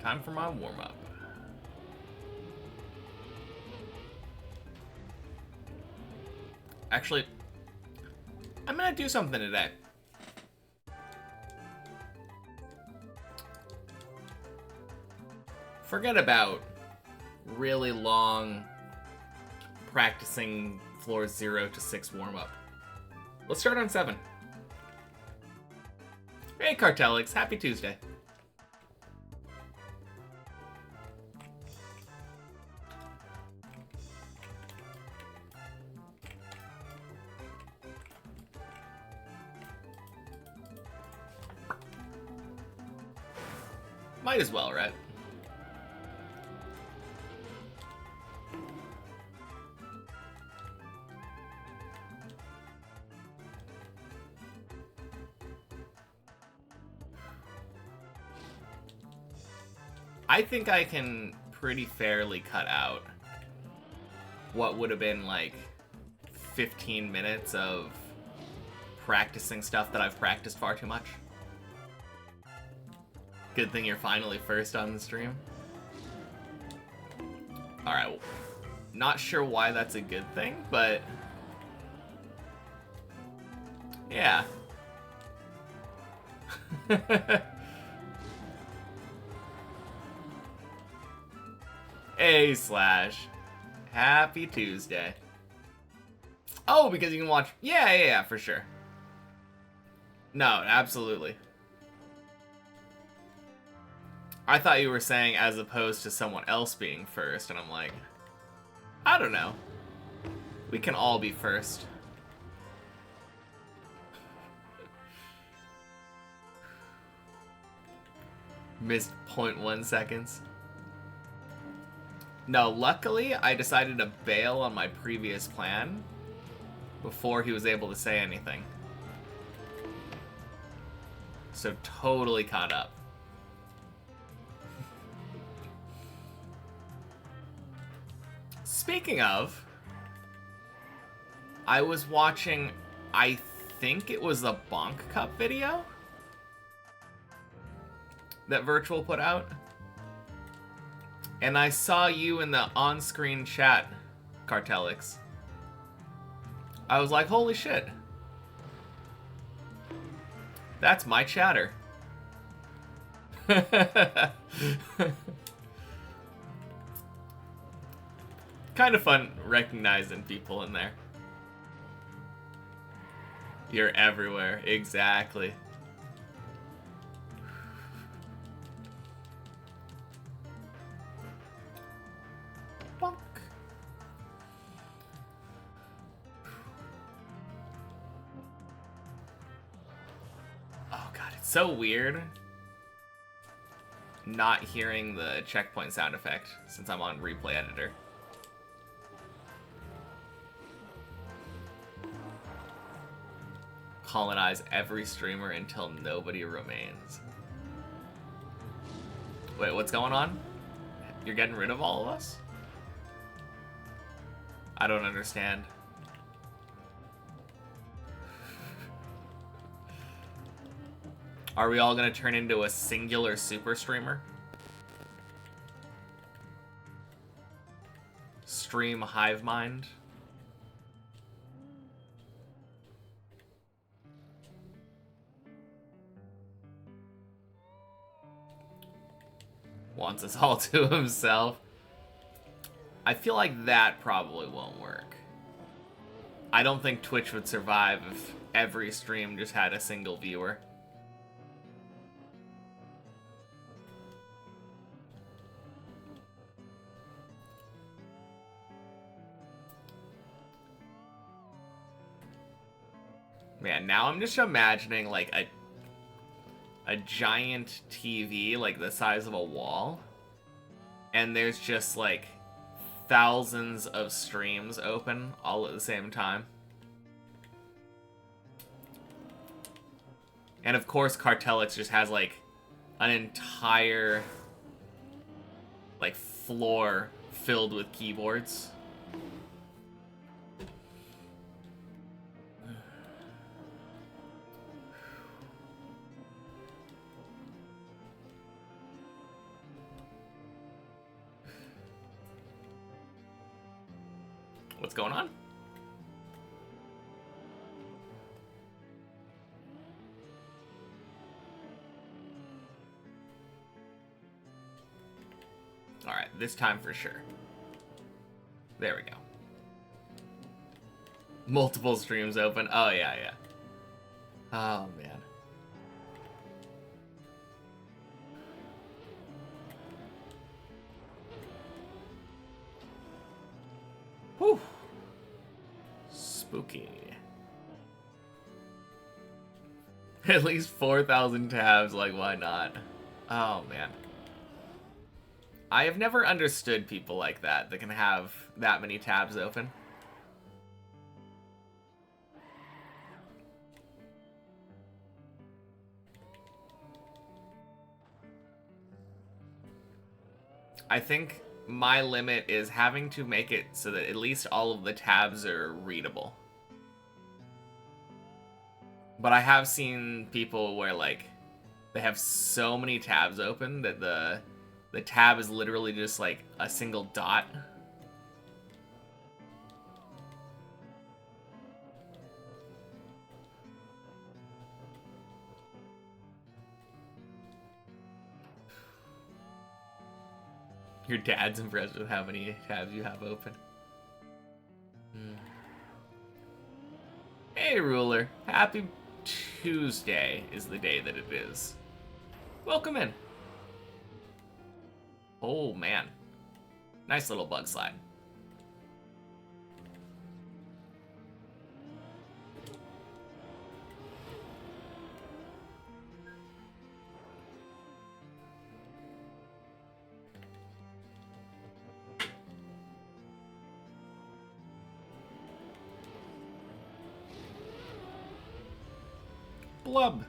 Time for my warm-up. Actually, I'm gonna do something today. Forget about really long practicing floors 0 to 6 warm-up. Let's start on 7. Hey Cartelix, happy Tuesday. Might as well, right? I think I can pretty fairly cut out what would have been like 15 minutes of practicing stuff that I've practiced far too much. Good thing you're finally first on the stream. Alright, not sure why that's a good thing, but yeah. Hey Slash, happy Tuesday. Oh, because you can watch. Yeah, for sure. No, absolutely. I thought you were saying as opposed to someone else being first, and I'm like, I don't know. We can all be first. Missed 0.1 seconds. No, luckily, I decided to bail on my previous plan before he was able to say anything. So totally caught up. Speaking of, I was watching, I think it was the Bonk Cup video that Virtual put out. And I saw you in the on-screen chat, Cartelix. I was like, holy shit. That's my chatter. Kind of fun recognizing people in there. You're everywhere, exactly. Bonk. Oh god, it's so weird not hearing the checkpoint sound effect since I'm on replay editor. Colonize every streamer until nobody remains. Wait, what's going on? You're getting rid of all of us? I don't understand. Are we all gonna turn into a singular super streamer? Stream hive mind? Wants us all to himself. I feel like that probably won't work. I don't think Twitch would survive if every stream just had a single viewer. Man, now I'm just imagining like a giant TV like the size of a wall, and there's just like thousands of streams open all at the same time. And of course Cartelix just has like an entire like floor filled with keyboards. What's going on? Alright, this time for sure. There we go. Multiple streams open. Oh, yeah, yeah. Oh, man. Whew. Spooky. At least 4,000 tabs, like, why not? Oh, man. I have never understood people like that can have that many tabs open. I think my limit is having to make it so that at least all of the tabs are readable. But I have seen people where, like, they have so many tabs open that the tab is literally just, like, a single dot. Your dad's impressed with how many tabs you have open. Hey, Ruler. Happy Tuesday is the day that it is. Welcome in. Oh, man. Nice little bug slide. Blub.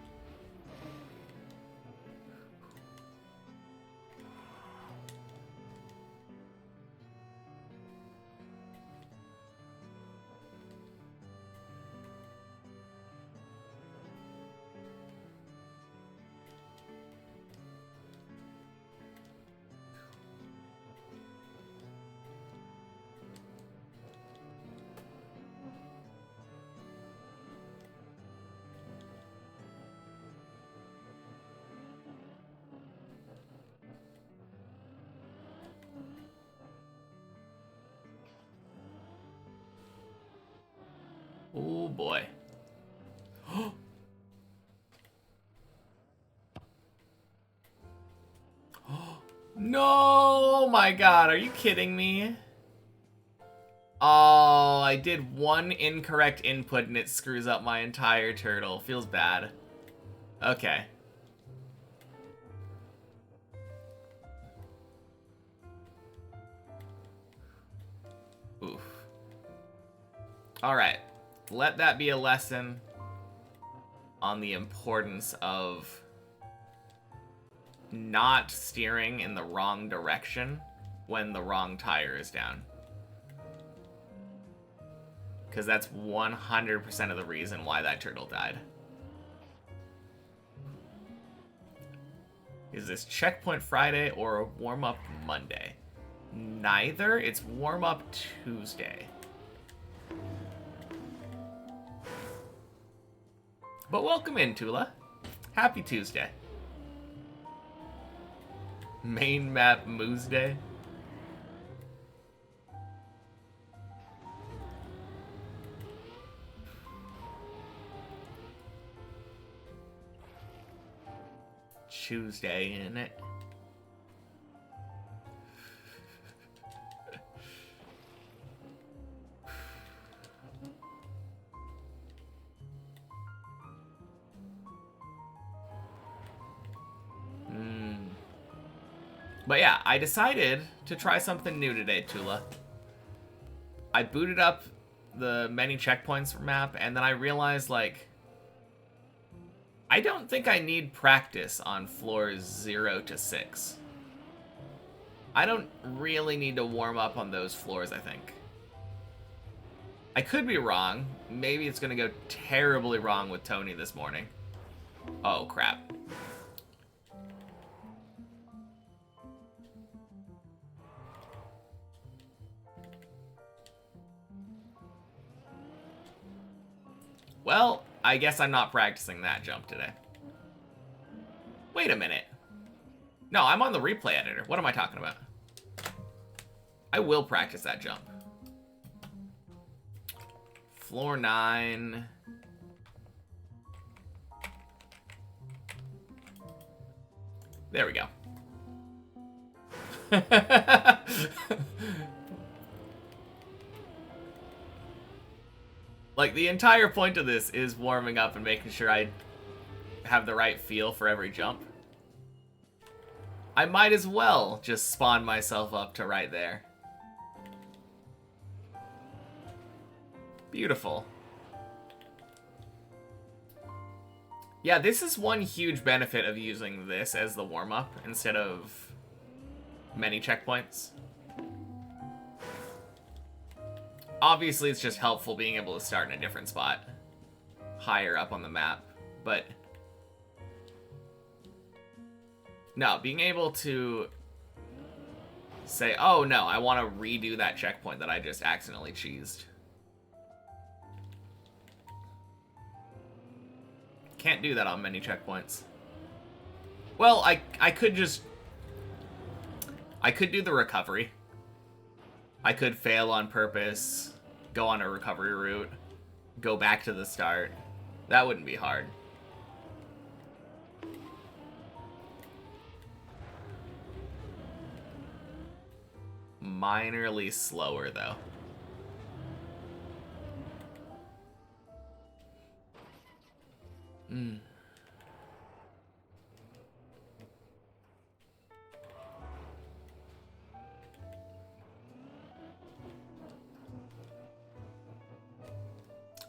Oh boy. No, oh my god, are you kidding me? Oh, I did one incorrect input and it screws up my entire turtle. Feels bad. Okay. Oof. Alright. Let that be a lesson on the importance of not steering in the wrong direction when the wrong tire is down. Because that's 100% of the reason why that turtle died. Is this Checkpoint Friday or a warm-up Monday? Neither. It's warm-up Tuesday. But welcome in, Tula. Happy Tuesday. Main map Moose Day. Tuesday, in it. But yeah, I decided to try something new today, Tula. I booted up the many checkpoints map, and then I realized, like, I don't think I need practice on floors 0 to 6. I don't really need to warm up on those floors, I think. I could be wrong. Maybe it's gonna go terribly wrong with Tony this morning. Oh, crap. Well, I guess I'm not practicing that jump today. Wait a minute. No, I'm on the replay editor. What am I talking about? I will practice that jump. Floor 9. There we go. Like, the entire point of this is warming up and making sure I have the right feel for every jump. I might as well just spawn myself up to right there. Beautiful. Yeah, this is one huge benefit of using this as the warm-up instead of many checkpoints. Obviously, it's just helpful being able to start in a different spot, higher up on the map, but no, being able to say, oh no, I want to redo that checkpoint that I just accidentally cheesed. Can't do that on many checkpoints. Well, I could just... I could do the recovery. I could fail on purpose, go on a recovery route, go back to the start. That wouldn't be hard. Minorly slower, though.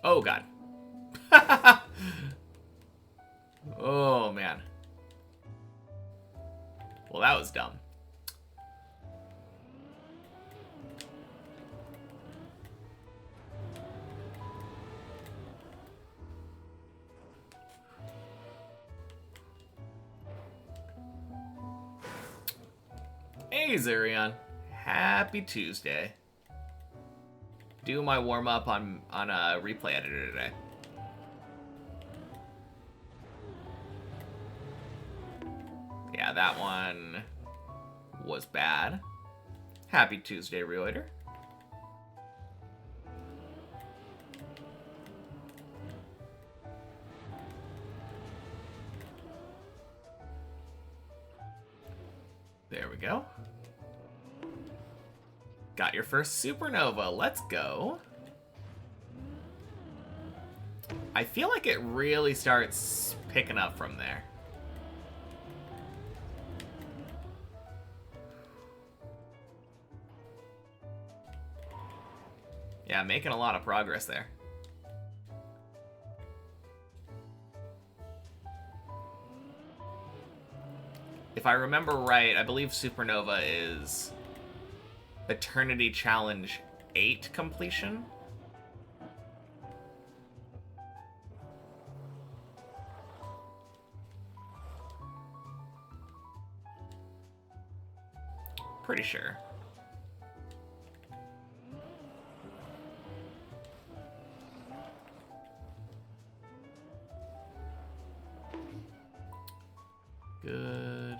Oh, God. Oh, man. Well, that was dumb. Hey, Zurion. Happy Tuesday. Do my warm-up on a replay editor today. Yeah, that one was bad. Happy Tuesday, Reloader. There we go. Got your first supernova. Let's go. I feel like it really starts picking up from there. Yeah, making a lot of progress there. If I remember right, I believe Supernova is Eternity Challenge 8 completion. Pretty sure. Good.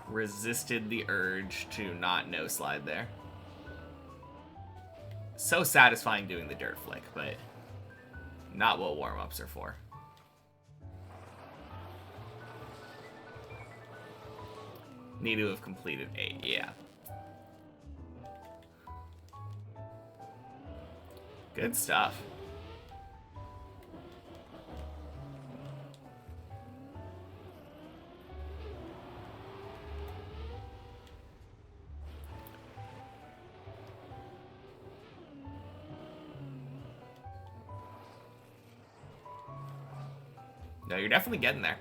Resisted the urge to not no-slide there. So satisfying doing the dirt flick, but not what warm-ups are for. Need to have completed 8, yeah. Good stuff. No, you're definitely getting there.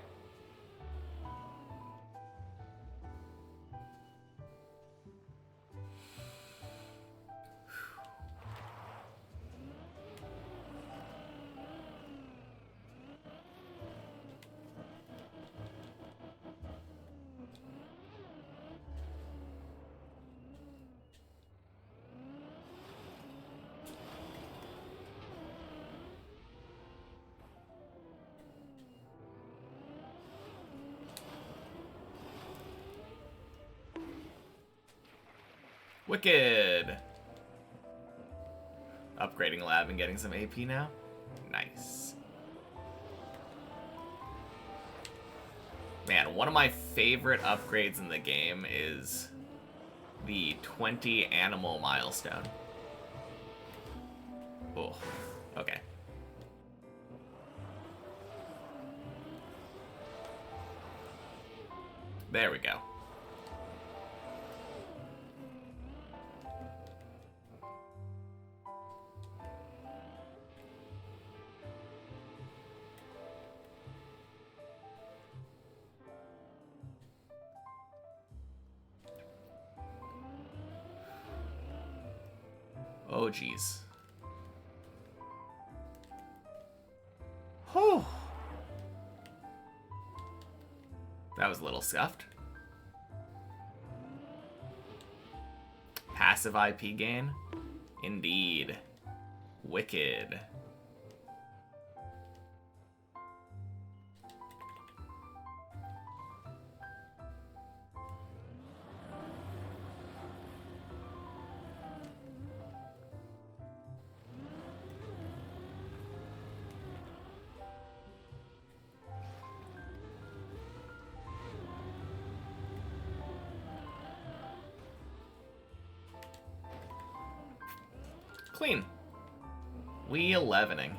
Wicked. Upgrading lab and getting some AP now. Nice. Man, one of my favorite upgrades in the game is the 20 animal milestone. Oh, okay. There we go. Oh, geez. Whew. That was a little scuffed. Passive IP gain? Indeed. Wicked. Clean. We 11ing.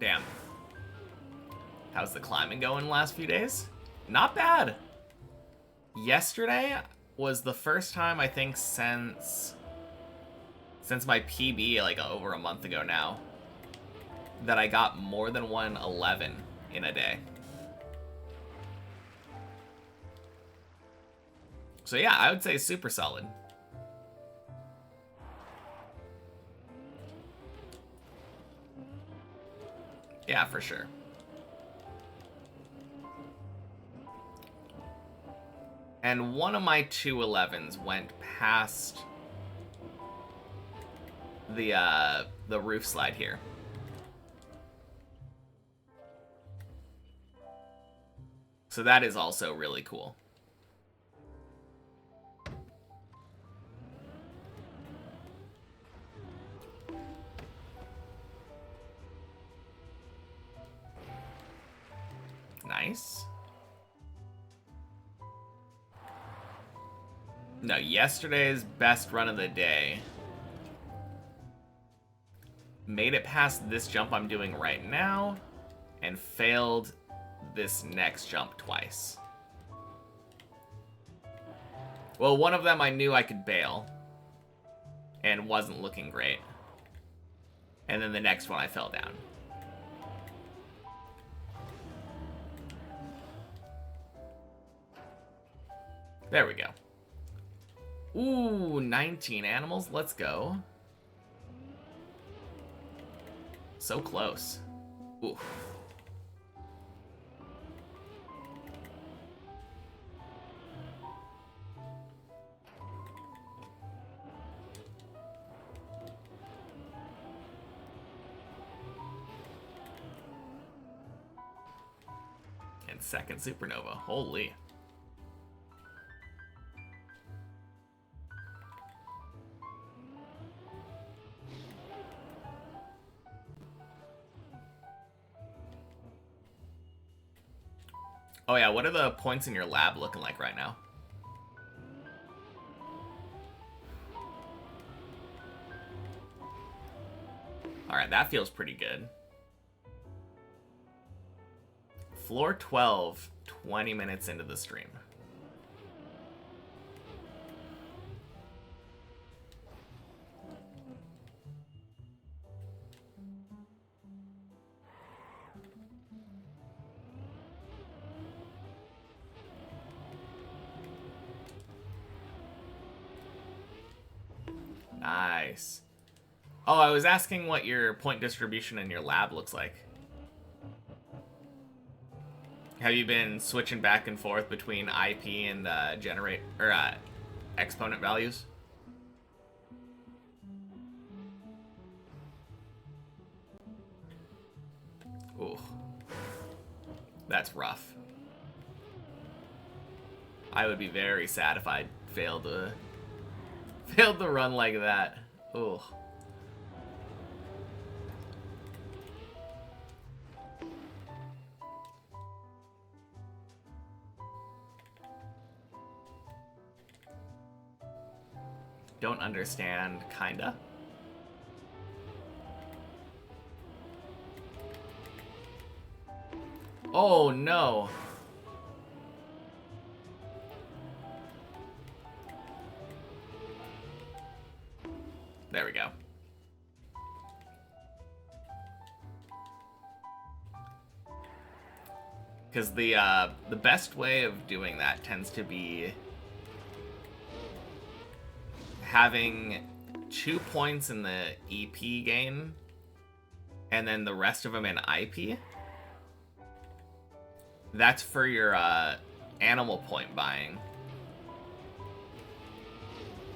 Damn. How's the climbing going the last few days? Not bad. Yesterday was the first time, I think, since my PB, like over a month ago now, that I got more than 111 in a day. So yeah, I would say super solid. Yeah, for sure. And one of my 211s went past the roof slide here. So that is also really cool. Nice. No, yesterday's best run of the day made it past this jump I'm doing right now and failed this next jump twice. Well, one of them I knew I could bail and wasn't looking great. And then the next one I fell down. There we go. Ooh, 19 animals. Let's go. So close. Ooh. And second supernova. Holy. Oh yeah, what are the points in your lab looking like right now? Alright, that feels pretty good. Floor 12, 20 minutes into the stream. Nice. Oh, I was asking what your point distribution in your lab looks like. Have you been switching back and forth between IP and generate or exponent values? Ooh, that's rough. I would be very sad if I failed to run like that. Ooh. Don't understand, kinda. Oh no. There we go. Because the best way of doing that tends to be having 2 points in the EP game and then the rest of them in IP. That's for your animal point buying.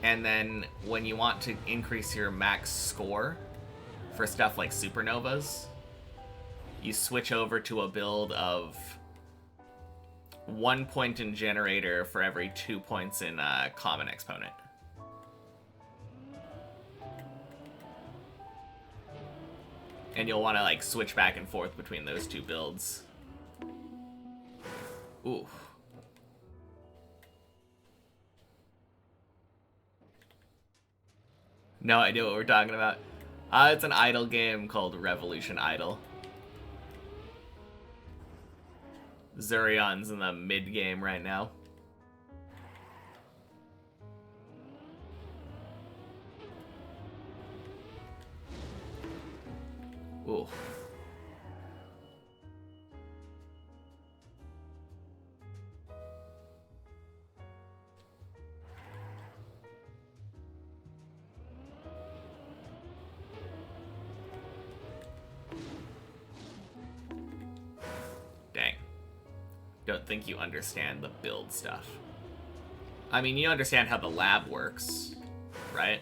And then when you want to increase your max score for stuff like supernovas, you switch over to a build of 1 point in generator for every 2 points in common exponent. And you'll want to like switch back and forth between those two builds. Ooh. No idea what we're talking about. It's an idle game called Revolution Idle. Zurion's in the mid game right now. Ooh. Dang. Don't think you understand the build stuff. I mean, you understand how the lab works, right?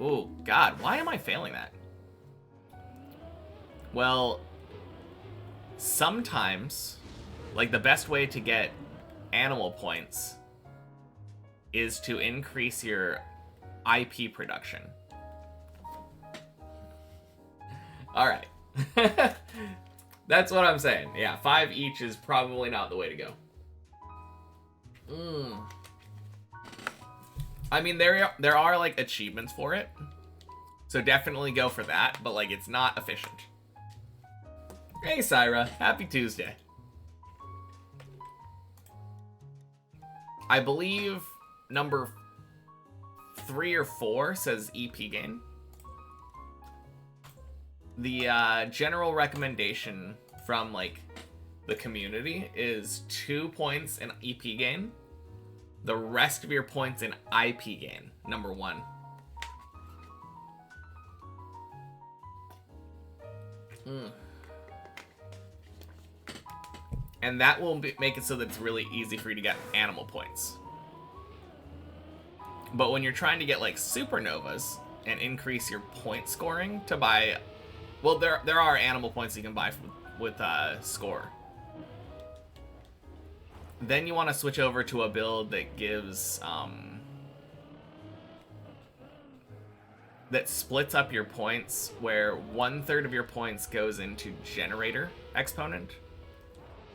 Oh, God, why am I failing that? Well, sometimes, like, the best way to get animal points is to increase your IP production. Alright. That's what I'm saying. Yeah, 5 each is probably not the way to go. I mean, there are like achievements for it, so definitely go for that. But like, it's not efficient. Hey, Syra, happy Tuesday. I believe number 3 or 4 says EP game. The general recommendation from like the community is 2 points in EP game. The rest of your points in IP game, number 1. And that will make it so that it's really easy for you to get animal points. But when you're trying to get like supernovas and increase your point scoring to buy, well, there are animal points you can buy with score. Then you want to switch over to a build that gives, that splits up your points, where 1/3 of your points goes into generator exponent,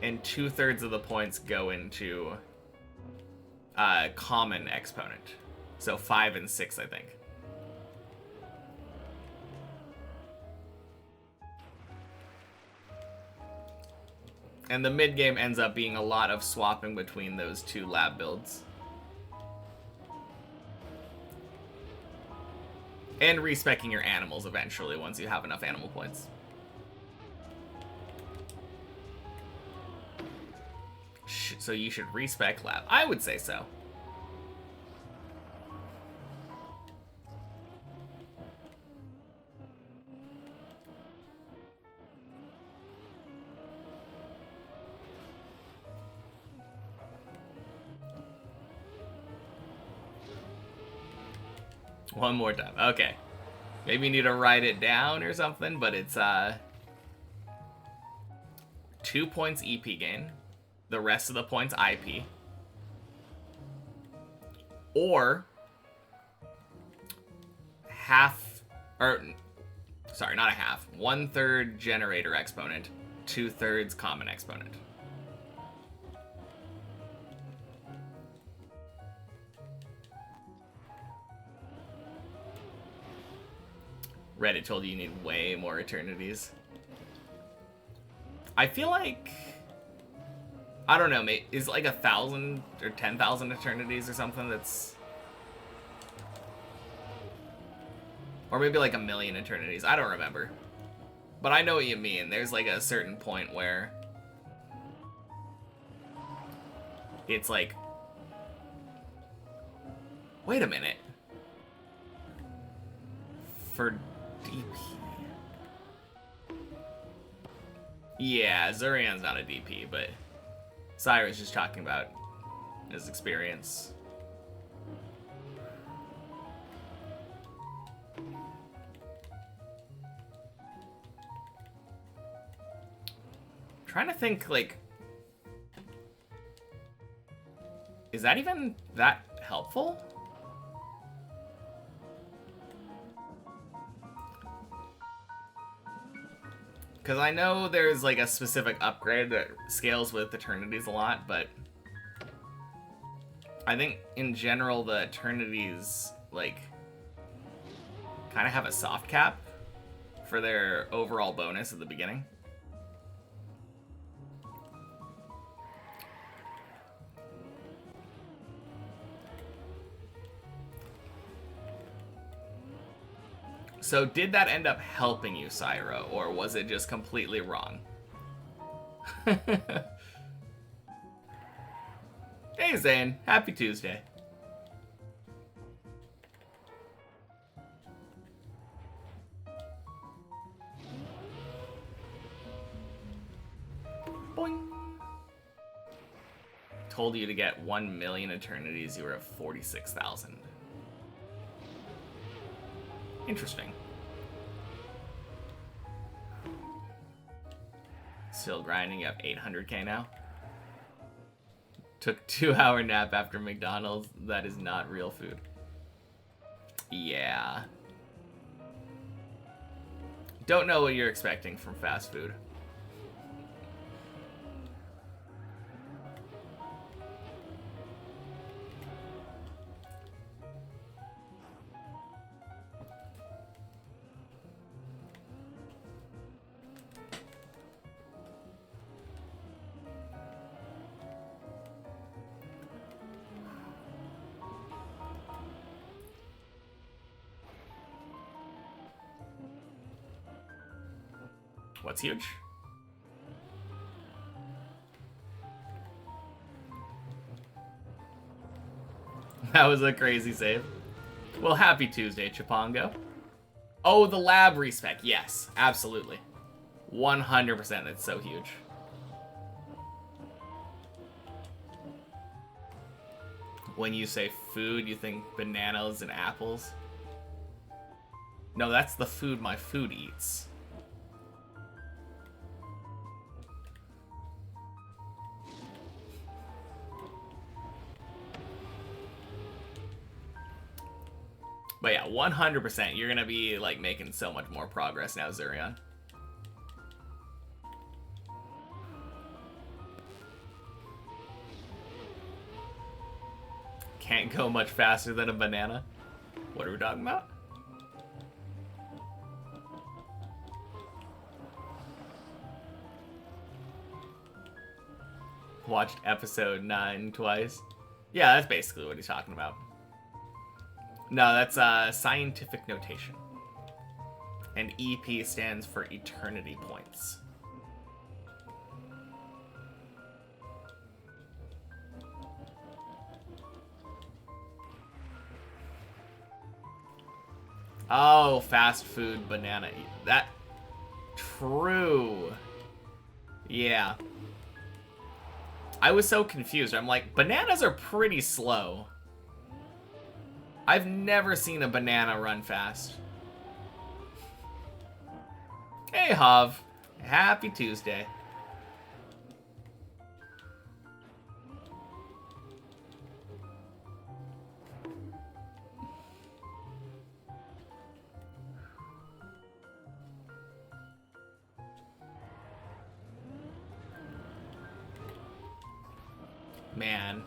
and 2/3 of the points go into common exponent. So 5 and 6, I think. And the mid game ends up being a lot of swapping between those 2 lab builds. And respecking your animals eventually once you have enough animal points. So you should respec lab. I would say so. One more time. Okay. Maybe you need to write it down or something, but it's 2 points EP gain. The rest of the points IP. Or half, or sorry, not a half. 1/3 generator exponent, 2/3 common exponent. Reddit told you need way more eternities. I feel like, I don't know, mate, is like 1,000 or 10,000 eternities or something that's, or maybe like 1,000,000 eternities. I don't remember. But I know what you mean. There's like a certain point where it's like, wait a minute. For DP. Yeah, Zurion's not a DP, but Cyrus just talking about his experience. Trying to think, like, is that even that helpful? Because I know there's like a specific upgrade that scales with eternities a lot, but I think in general the eternities like kind of have a soft cap for their overall bonus at the beginning. So did that end up helping you, Syro, or was it just completely wrong? Hey, Zane. Happy Tuesday. Boing. Told you to get 1,000,000 eternities. You were at 46,000. Interesting. Still grinding, you have 800k now. Took 2-hour nap after McDonald's. That is not real food. Yeah. Don't know what you're expecting from fast food. What's huge? That was a crazy save. Well, happy Tuesday, Chipongo. Oh, the lab respec. Yes, absolutely. 100%. That's so huge. When you say food, you think bananas and apples? No, that's the food my food eats. But yeah, 100%. You're gonna be like making so much more progress now, Zurion. Can't go much faster than a banana. What are we talking about? Watched episode 9 twice. Yeah, that's basically what he's talking about. No, that's scientific notation. And EP stands for eternity points. Oh, fast food banana. That true. Yeah. I was so confused. I'm like, bananas are pretty slow. I've never seen a banana run fast. Hey, Hav. Happy Tuesday. Man.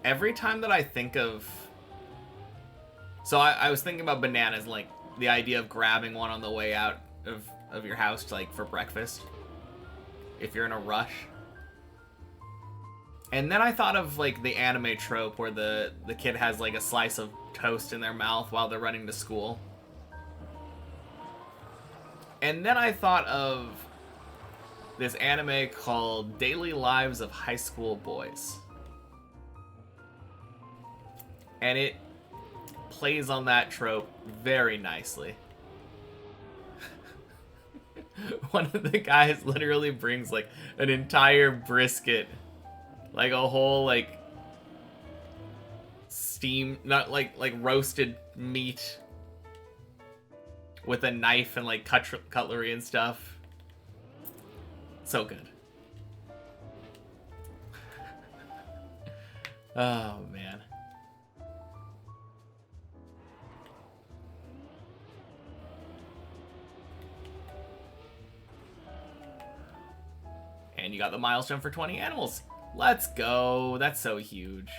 Every time that I think of... So I was thinking about bananas, like the idea of grabbing one on the way out of your house, like for breakfast. If you're in a rush. And then I thought of like the anime trope where the kid has like a slice of toast in their mouth while they're running to school. And then I thought of this anime called Daily Lives of High School Boys. And it plays on that trope very nicely. One of the guys literally brings like an entire brisket, like a whole like steam, not like roasted meat with a knife and like cutlery and stuff. So good. Oh man. And you got the milestone for 20 animals. Let's go. That's so huge.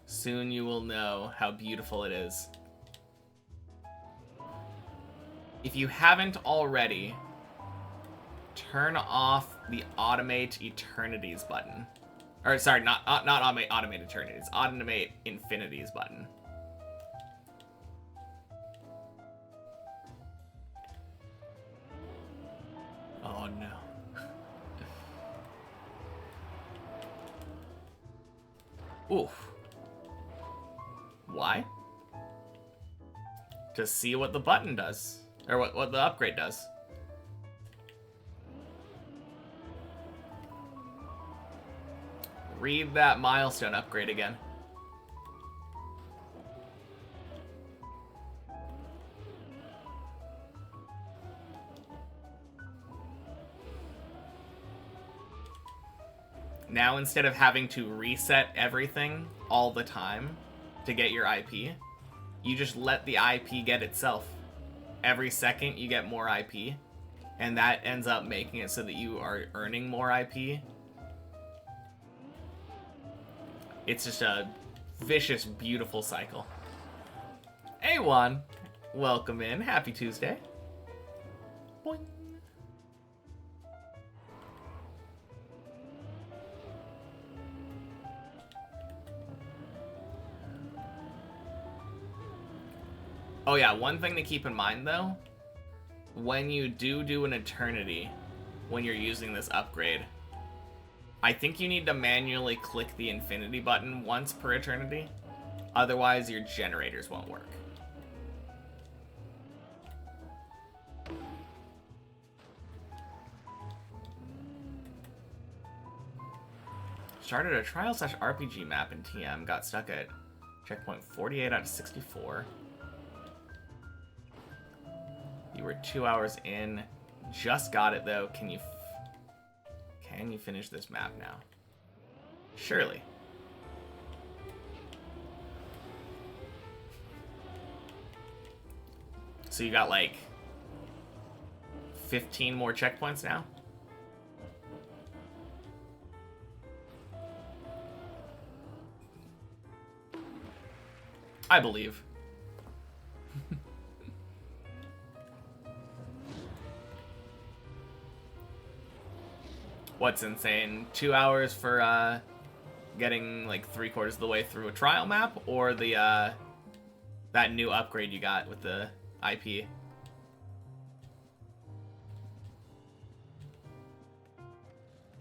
Soon you will know how beautiful it is. If you haven't already, turn off the Automate Eternities button. Or sorry, not Automate Eternities. Automate Infinities button. Oh no. Oof. Why? To see what the button does. Or what the upgrade does. Read that milestone upgrade again. Now instead of having to reset everything all the time to get your IP, you just let the IP get itself. Every second you get more IP, and that ends up making it so that you are earning more IP. It's just a vicious, beautiful cycle. Hey Juan, welcome in. Happy Tuesday. Boing. Oh yeah, one thing to keep in mind though, when you do an eternity, when you're using this upgrade, I think you need to manually click the infinity button once per eternity, otherwise your generators won't work. Started a trial/RPG map in TM, got stuck at checkpoint 48 out of 64. You were 2 hours in. Just got it though. Can you finish this map now? Surely. So you got like 15 more checkpoints now? I believe. What's insane? 2 hours for getting like 3/4 of the way through a trial map, or the that new upgrade you got with the IP?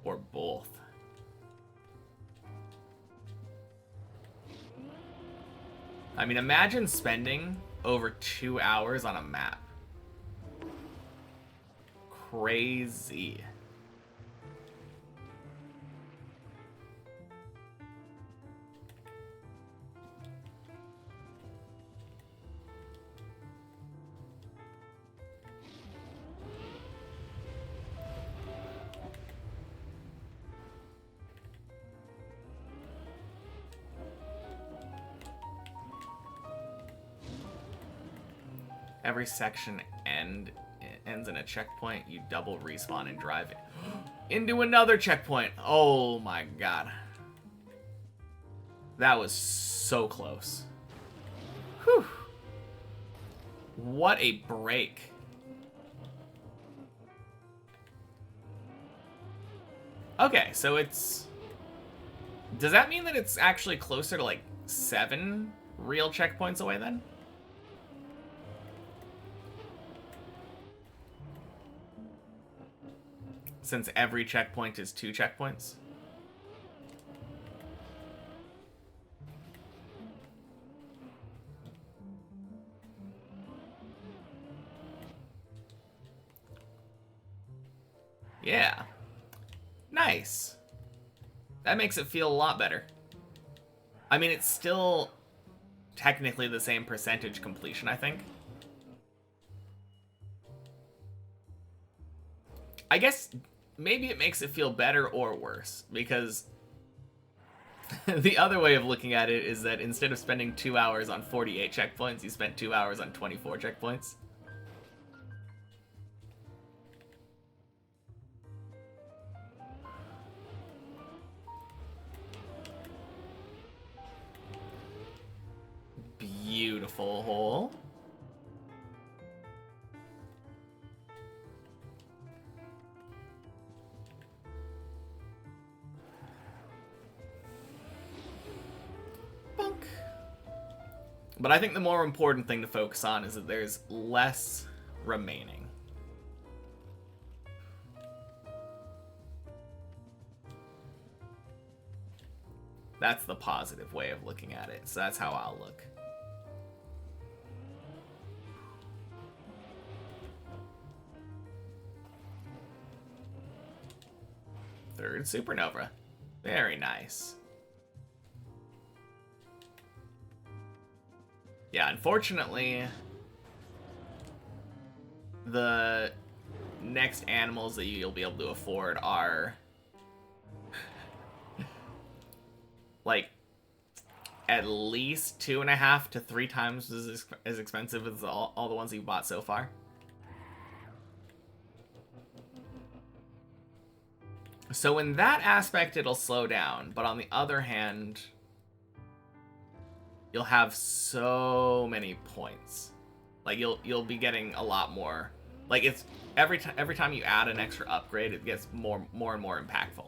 Or both? I mean, imagine spending over 2 hours on a map. Crazy. Every section ends in a checkpoint. You double respawn and drive into another checkpoint. Oh my god. That was so close. Whew. What a break. Okay, so it's... Does that mean that it's actually closer to like 7 real checkpoints away then? Since every checkpoint is 2 checkpoints? Yeah. Nice. That makes it feel a lot better. I mean, it's still technically the same percentage completion, I think. I guess maybe it makes it feel better or worse, because the other way of looking at it is that instead of spending 2 hours on 48 checkpoints, you spent 2 hours on 24 checkpoints. Beautiful hole. Bunk. But I think the more important thing to focus on is that there's less remaining. That's the positive way of looking at it. So that's how I'll look. Third supernova. Very nice. Yeah, unfortunately, the next animals that you'll be able to afford are like at least 2.5 to 3 times as expensive as all the ones you've bought so far. So in that aspect, it'll slow down. But on the other hand, you'll have so many points. Like you'll be getting a lot more. Like it's every time you add an extra upgrade, it gets more and more impactful.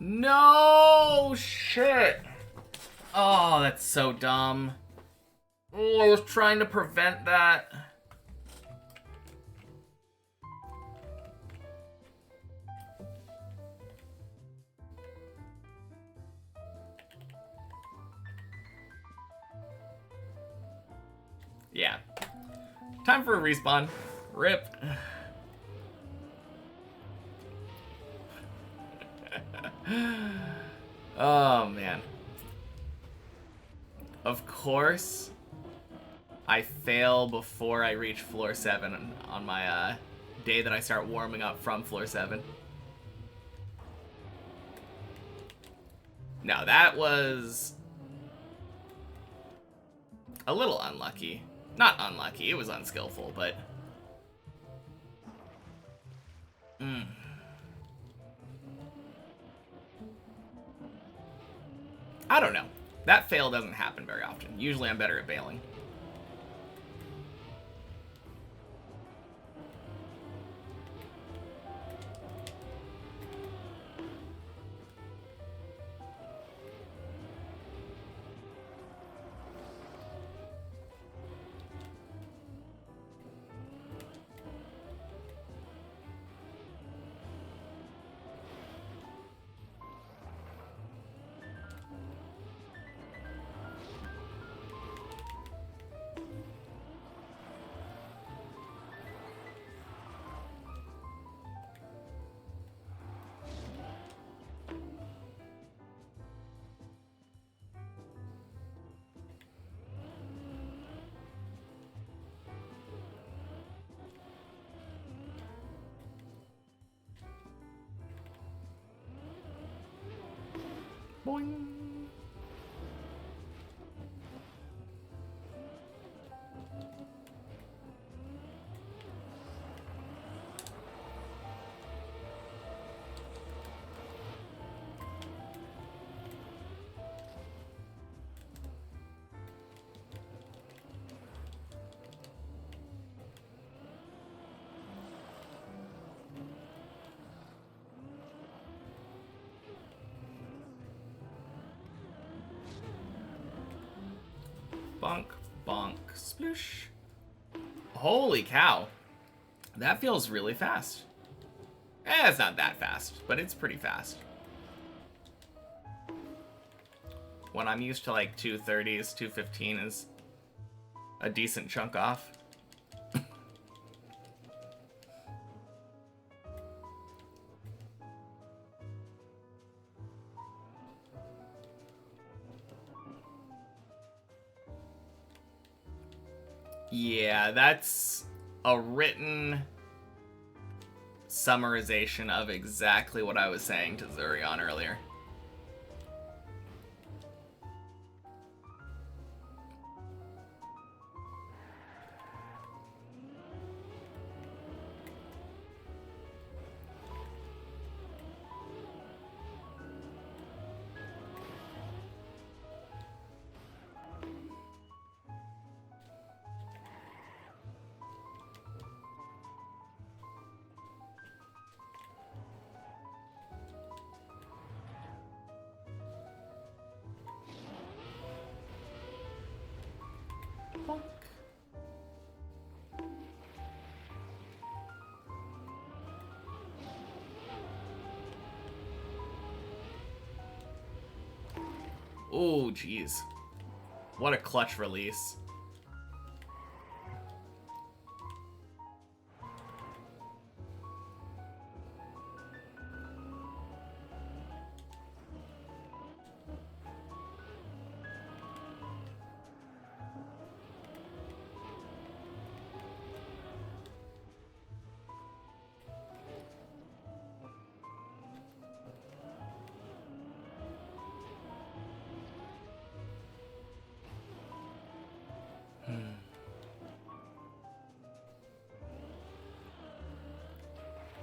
No shit. Oh, that's so dumb. Oh, I was trying to prevent that. Yeah. Time for a respawn. Rip. Oh, man. Of course, I fail before I reach floor 7 on my day that I start warming up from floor 7. No, that was a little unlucky. Not unlucky, it was unskillful, but... I don't know. That fail doesn't happen very often. Usually I'm better at bailing. Boing. Bonk, bonk, sploosh. Holy cow. That feels really fast. It's not that fast, but it's pretty fast. When I'm used to like 230s, 215 is a decent chunk off. Yeah, that's a written summarization of exactly what I was saying to Zurion earlier. Bonk. Oh, jeez. What a clutch release.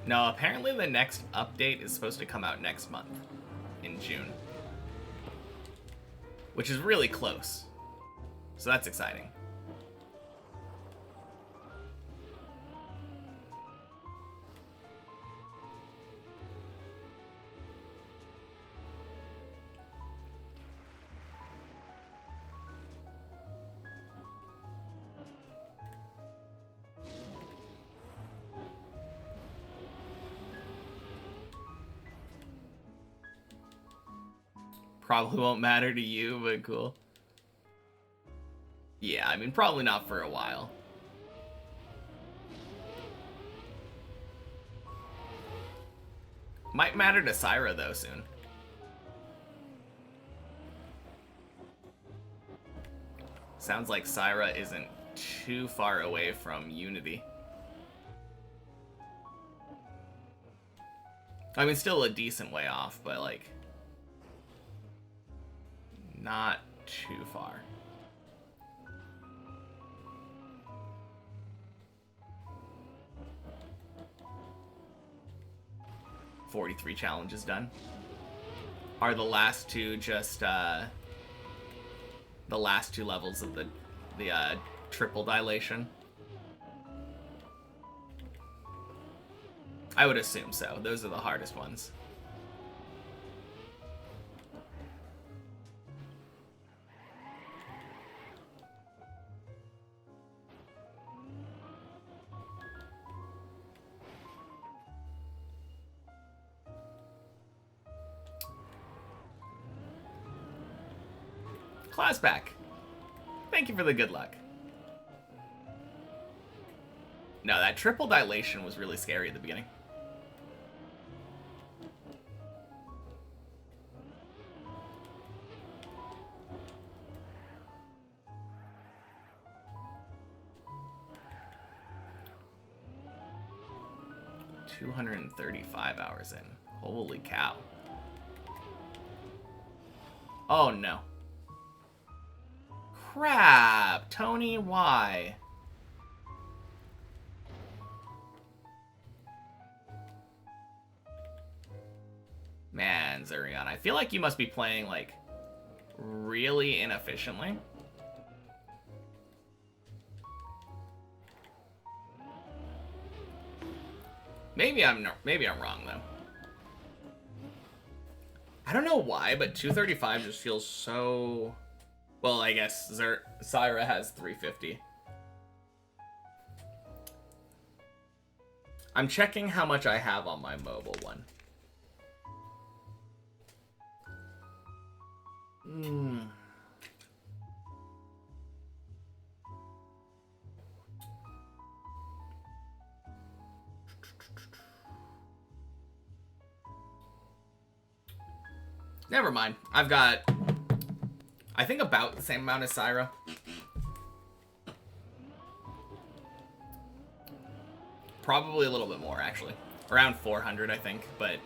No, apparently the next update is supposed to come out next month, in June. Which is really close. So that's exciting. Probably won't matter to you, but cool. Yeah, I mean, probably not for a while. Might matter to Syra, though, soon. Sounds like Syra isn't too far away from Unity. I mean, still a decent way off, but, like, not too far. "43 challenges done." Are the last two just, the last two levels of the triple dilation? I would assume so. Those are the hardest ones. Class back. Thank you for the good luck. No, that triple dilation was really scary at the beginning. "235 hours in. Holy cow." Oh, no. Crap. Tony, why? Man, Zurion, I feel like you must be playing, like, really inefficiently. Maybe I'm wrong, though. I don't know why, but 235 just feels so... Well, I guess Syra has 350. I'm checking how much I have on my mobile one. Never mind. I've got, I think, about the same amount as Syra. Probably a little bit more, actually. Around 400, I think, but...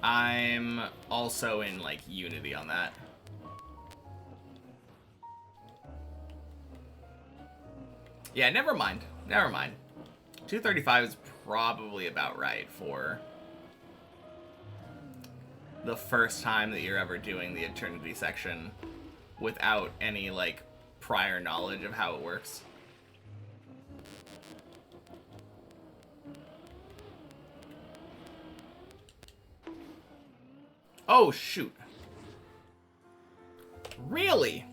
I'm also in, like, Unity on that. Yeah, never mind. Never mind. 235 is probably about right for the first time that you're ever doing the Eternity section without any, like, prior knowledge of how it works. Oh, shoot. Really?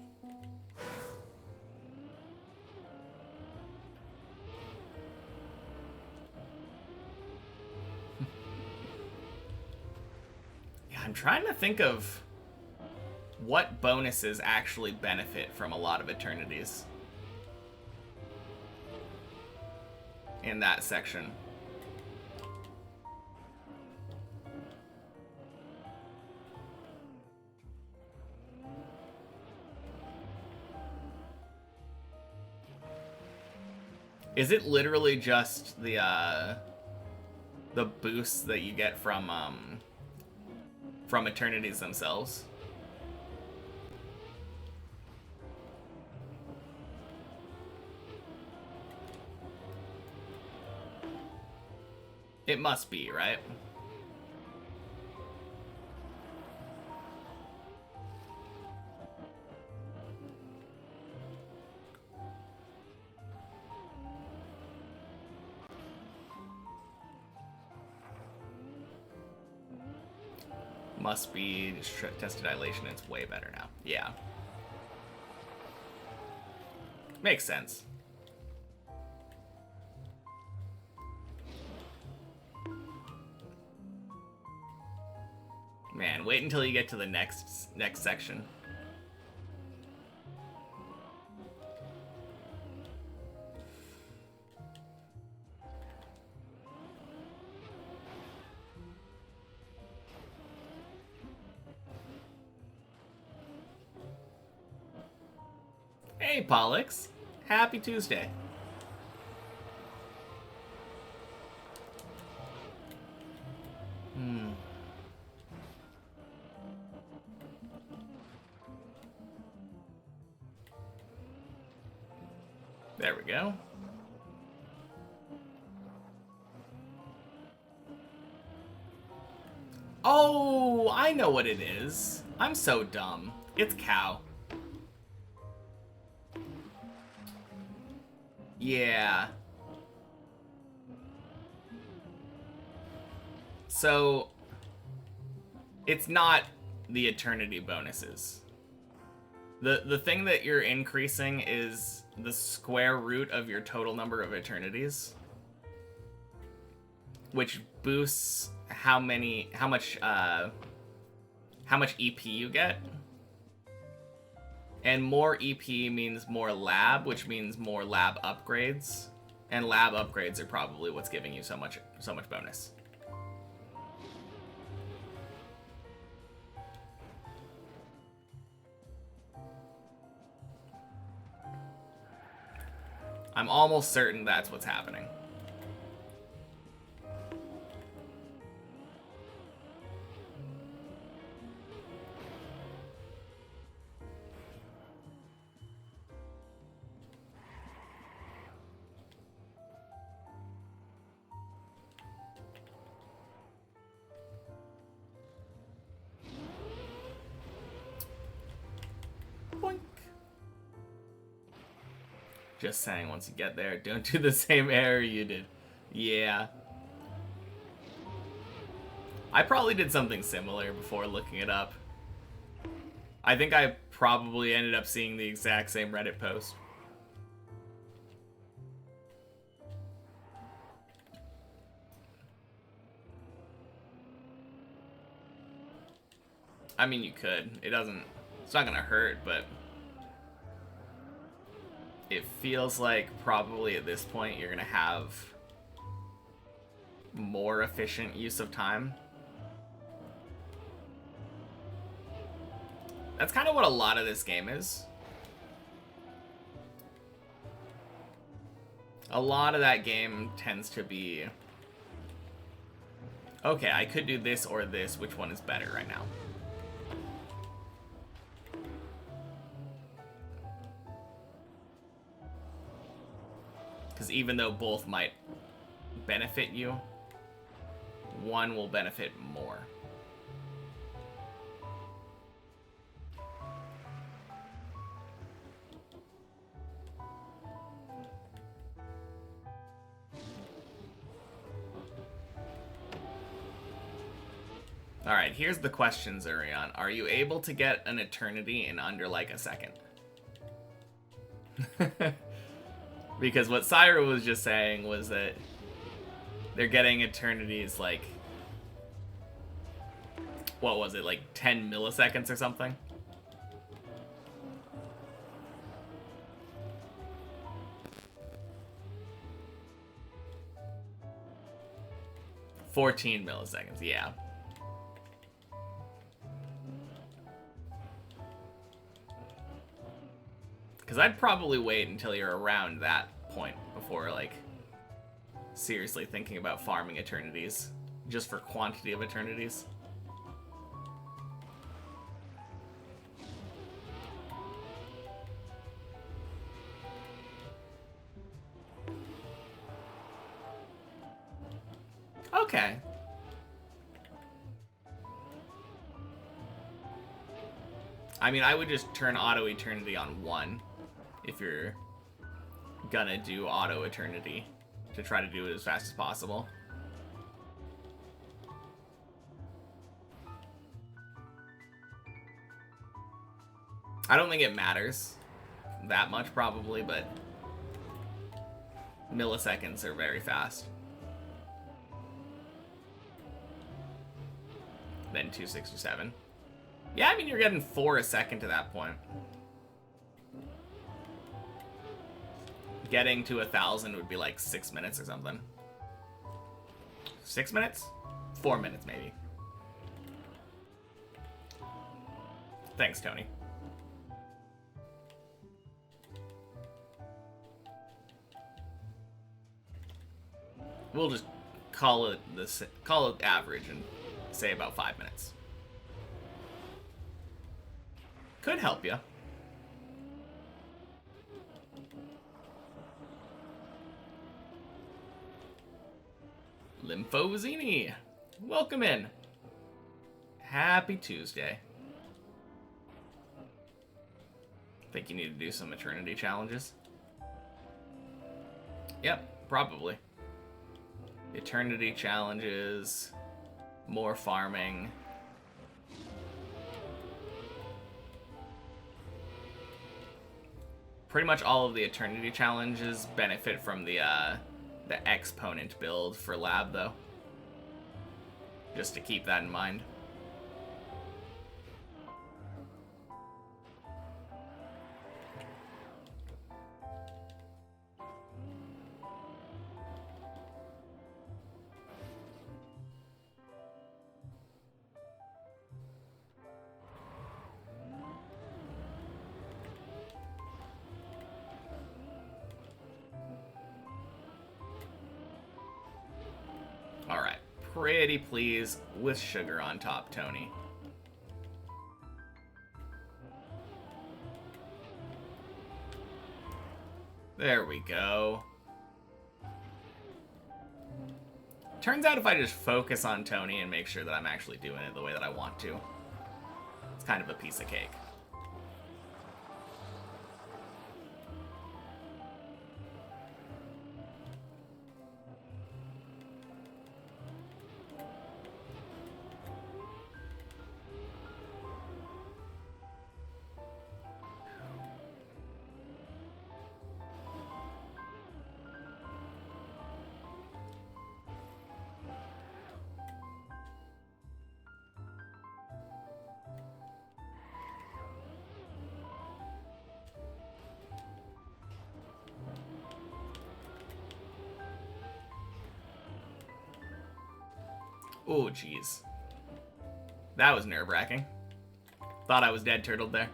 Yeah, I'm trying to think of what bonuses actually benefit from a lot of Eternities in that section. Is it literally just the boosts that you get from Eternities themselves? It must be, right? Must be tested dilation. It's way better now. Yeah. Makes sense. Man, wait until you get to the next section. Hey, Pollux. Happy Tuesday. There we go. Oh, I know what it is. I'm so dumb. It's cow. Yeah. So, it's not the Eternity bonuses. The thing that you're increasing is the square root of your total number of Eternities, which boosts how much EP you get. And more EP means more lab, which means more lab upgrades. And lab upgrades are probably what's giving you so much bonus. I'm almost certain that's what's happening. Just saying, once you get there, don't do the same error you did. Yeah. I probably did something similar before looking it up. I think I probably ended up seeing the exact same Reddit post. I mean, you could. It's not gonna hurt, but it feels like probably at this point you're gonna have more efficient use of time. That's kind of what a lot of this game is. A lot of that game tends to be, okay, I could do this or this, which one is better right now? Because even though both might benefit you, one will benefit more. Alright, here's the question, Zurion. Are you able to get an eternity in under like a second? Because what Syra was just saying was that they're getting eternities like, what was it, like 10 milliseconds or something? $14 milliseconds, yeah. Because I'd probably wait until you're around that point before, like, seriously thinking about farming eternities. Just for quantity of eternities. Okay. I mean, I would just turn auto eternity on 1 if you're gonna do auto eternity to try to do it as fast as possible. I don't think it matters that much probably, but milliseconds are very fast. Then 267. Yeah, I mean, you're getting 4 a second to that point. Getting to 1,000 would be like 6 minutes or something. 6 minutes? 4 minutes, maybe. Thanks, Tony. We'll just call it average and say about 5 minutes. Could help you. Lymphozini, welcome in. Happy Tuesday. Think you need to do some eternity challenges? Yep, probably. Eternity challenges, more farming. Pretty much all of the eternity challenges benefit from the exponent build for lab, though. Just to keep that in mind. Pretty please with sugar on top, Tony. There we go. Turns out if I just focus on Tony and make sure that I'm actually doing it the way that I want to, it's kind of a piece of cake. Oh, jeez. That was nerve-wracking. Thought I was dead turtled there.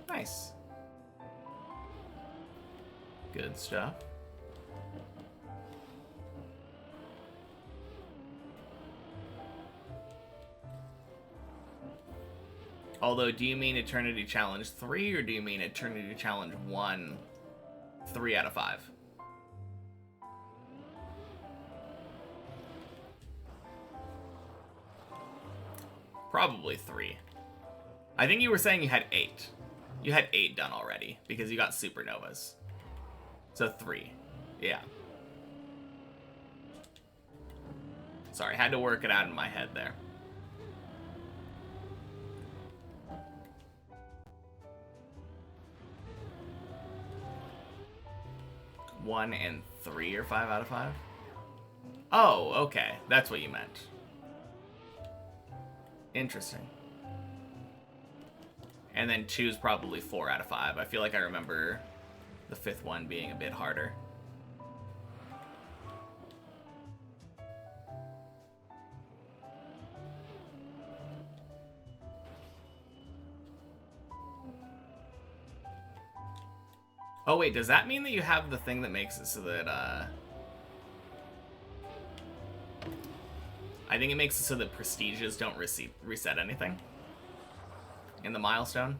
Nice. Good stuff. Although, do you mean Eternity Challenge 3 or do you mean Eternity Challenge 1, 3 out of 5? Probably 3. I think you were saying you had 8. You had 8 done already because you got supernovas. So 3. Yeah. Sorry, had to work it out in my head there. 1 and 3 or 5 out of 5? Oh, okay. That's what you meant. Interesting. And then 2 is probably 4 out of 5. I feel like I remember the 5th one being a bit harder. Oh wait, does that mean that you have the thing that makes it so that, I think it makes it so that prestiges don't reset anything in the milestone?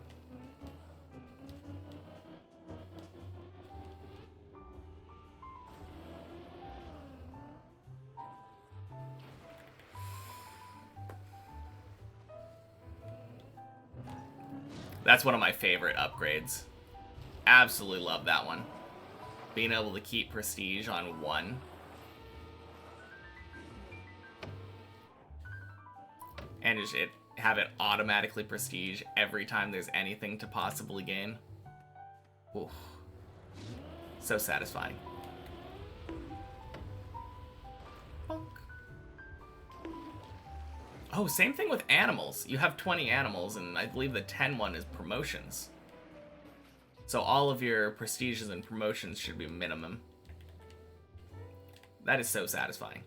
That's one of my favorite upgrades. Absolutely love that one. Being able to keep prestige on 1. And just have it automatically prestige every time there's anything to possibly gain. Oof. So satisfying. Bonk. Oh, same thing with animals. You have 20 animals, and I believe the 10 one is promotions. So all of your prestiges and promotions should be minimum. That is so satisfying.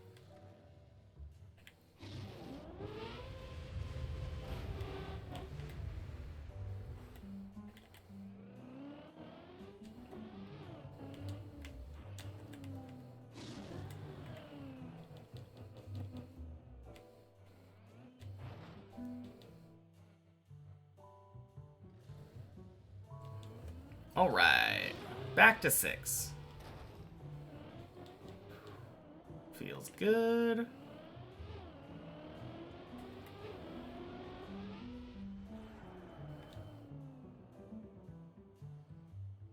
Alright, back to 6. Feels good.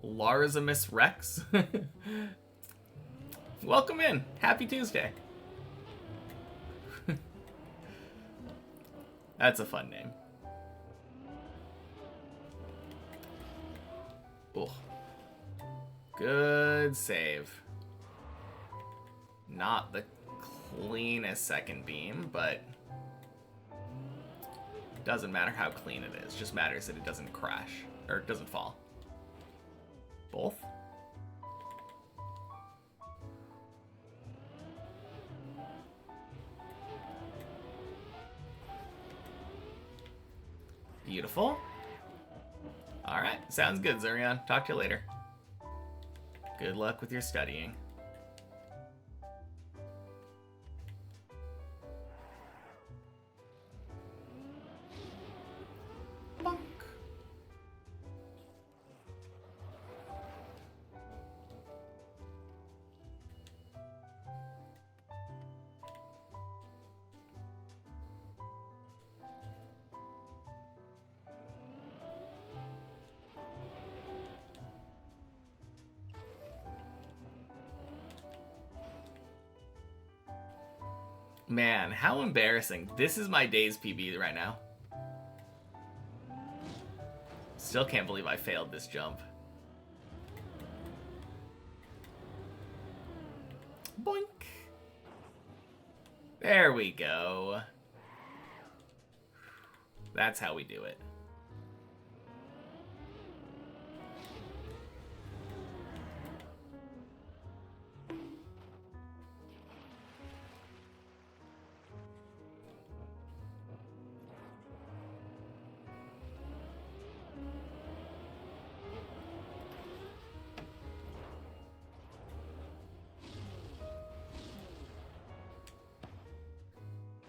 Larzamus Rex? Welcome in. Happy Tuesday. That's a fun name. Oh. Good save. Not the cleanest second beam, but doesn't matter how clean it is. Just matters that it doesn't crash, or it doesn't fall. Both? Beautiful. Alright, sounds good, Zurion. Talk to you later. Good luck with your studying. Bonk. Man, how embarrassing. This is my day's PB right now. Still can't believe I failed this jump. Boink. There we go. That's how we do it.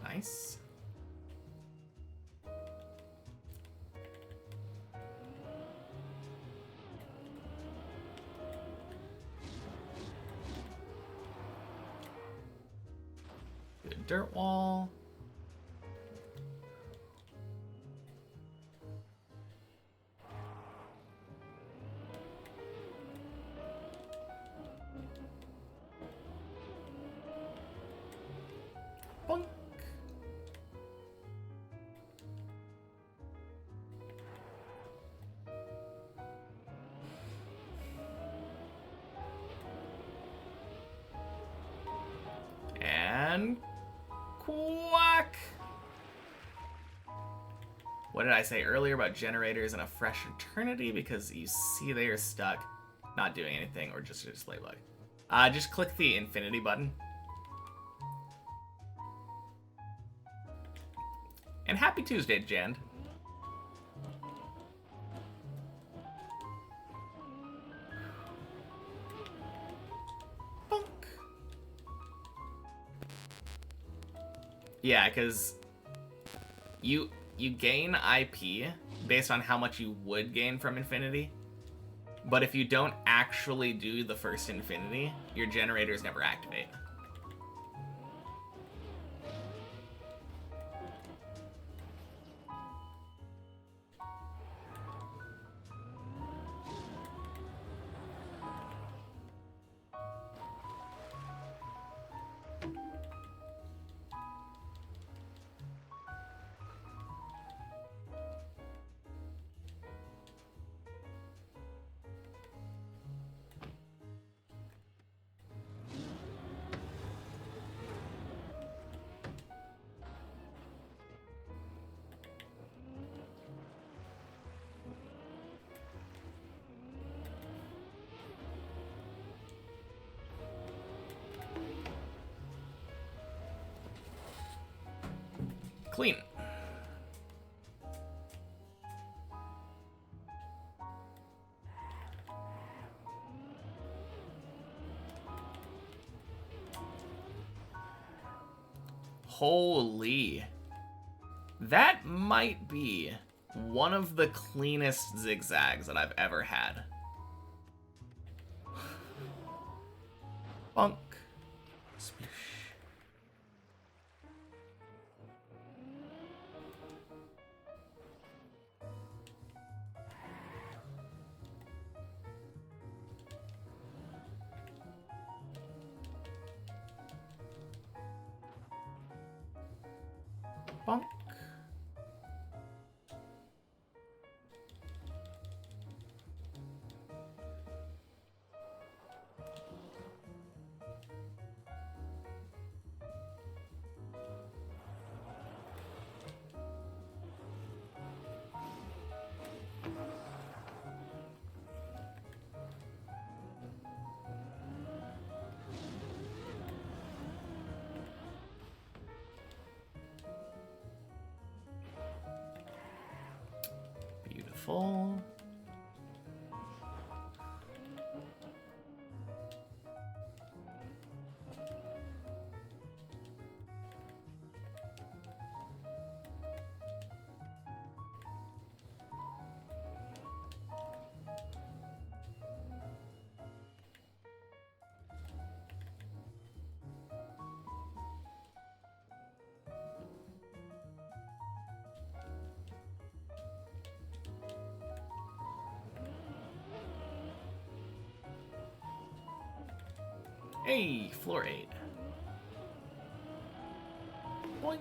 Nice. Good dirt wall. Bonk. And quack! What did I say earlier about generators and a fresh eternity? Because you see they are stuck, not doing anything, or just a display bug. Just click the infinity button. And happy Tuesday, Jen. Bonk. Yeah, because you gain IP based on how much you would gain from infinity. But if you don't actually do the first infinity, your generators never activate. Clean. Holy. That might be one of the cleanest zigzags that I've ever had. Bonk. Splish. Bonk. Beautiful. Hey, floor 8. Boing.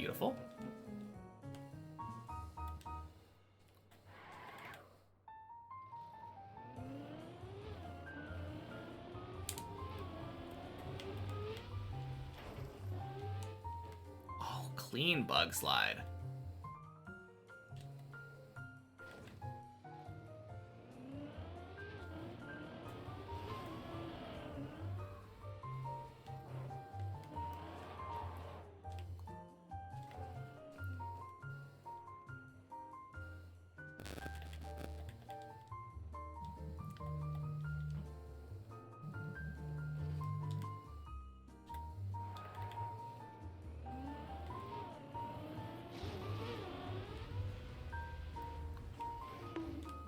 beautiful. Oh, clean bug slide.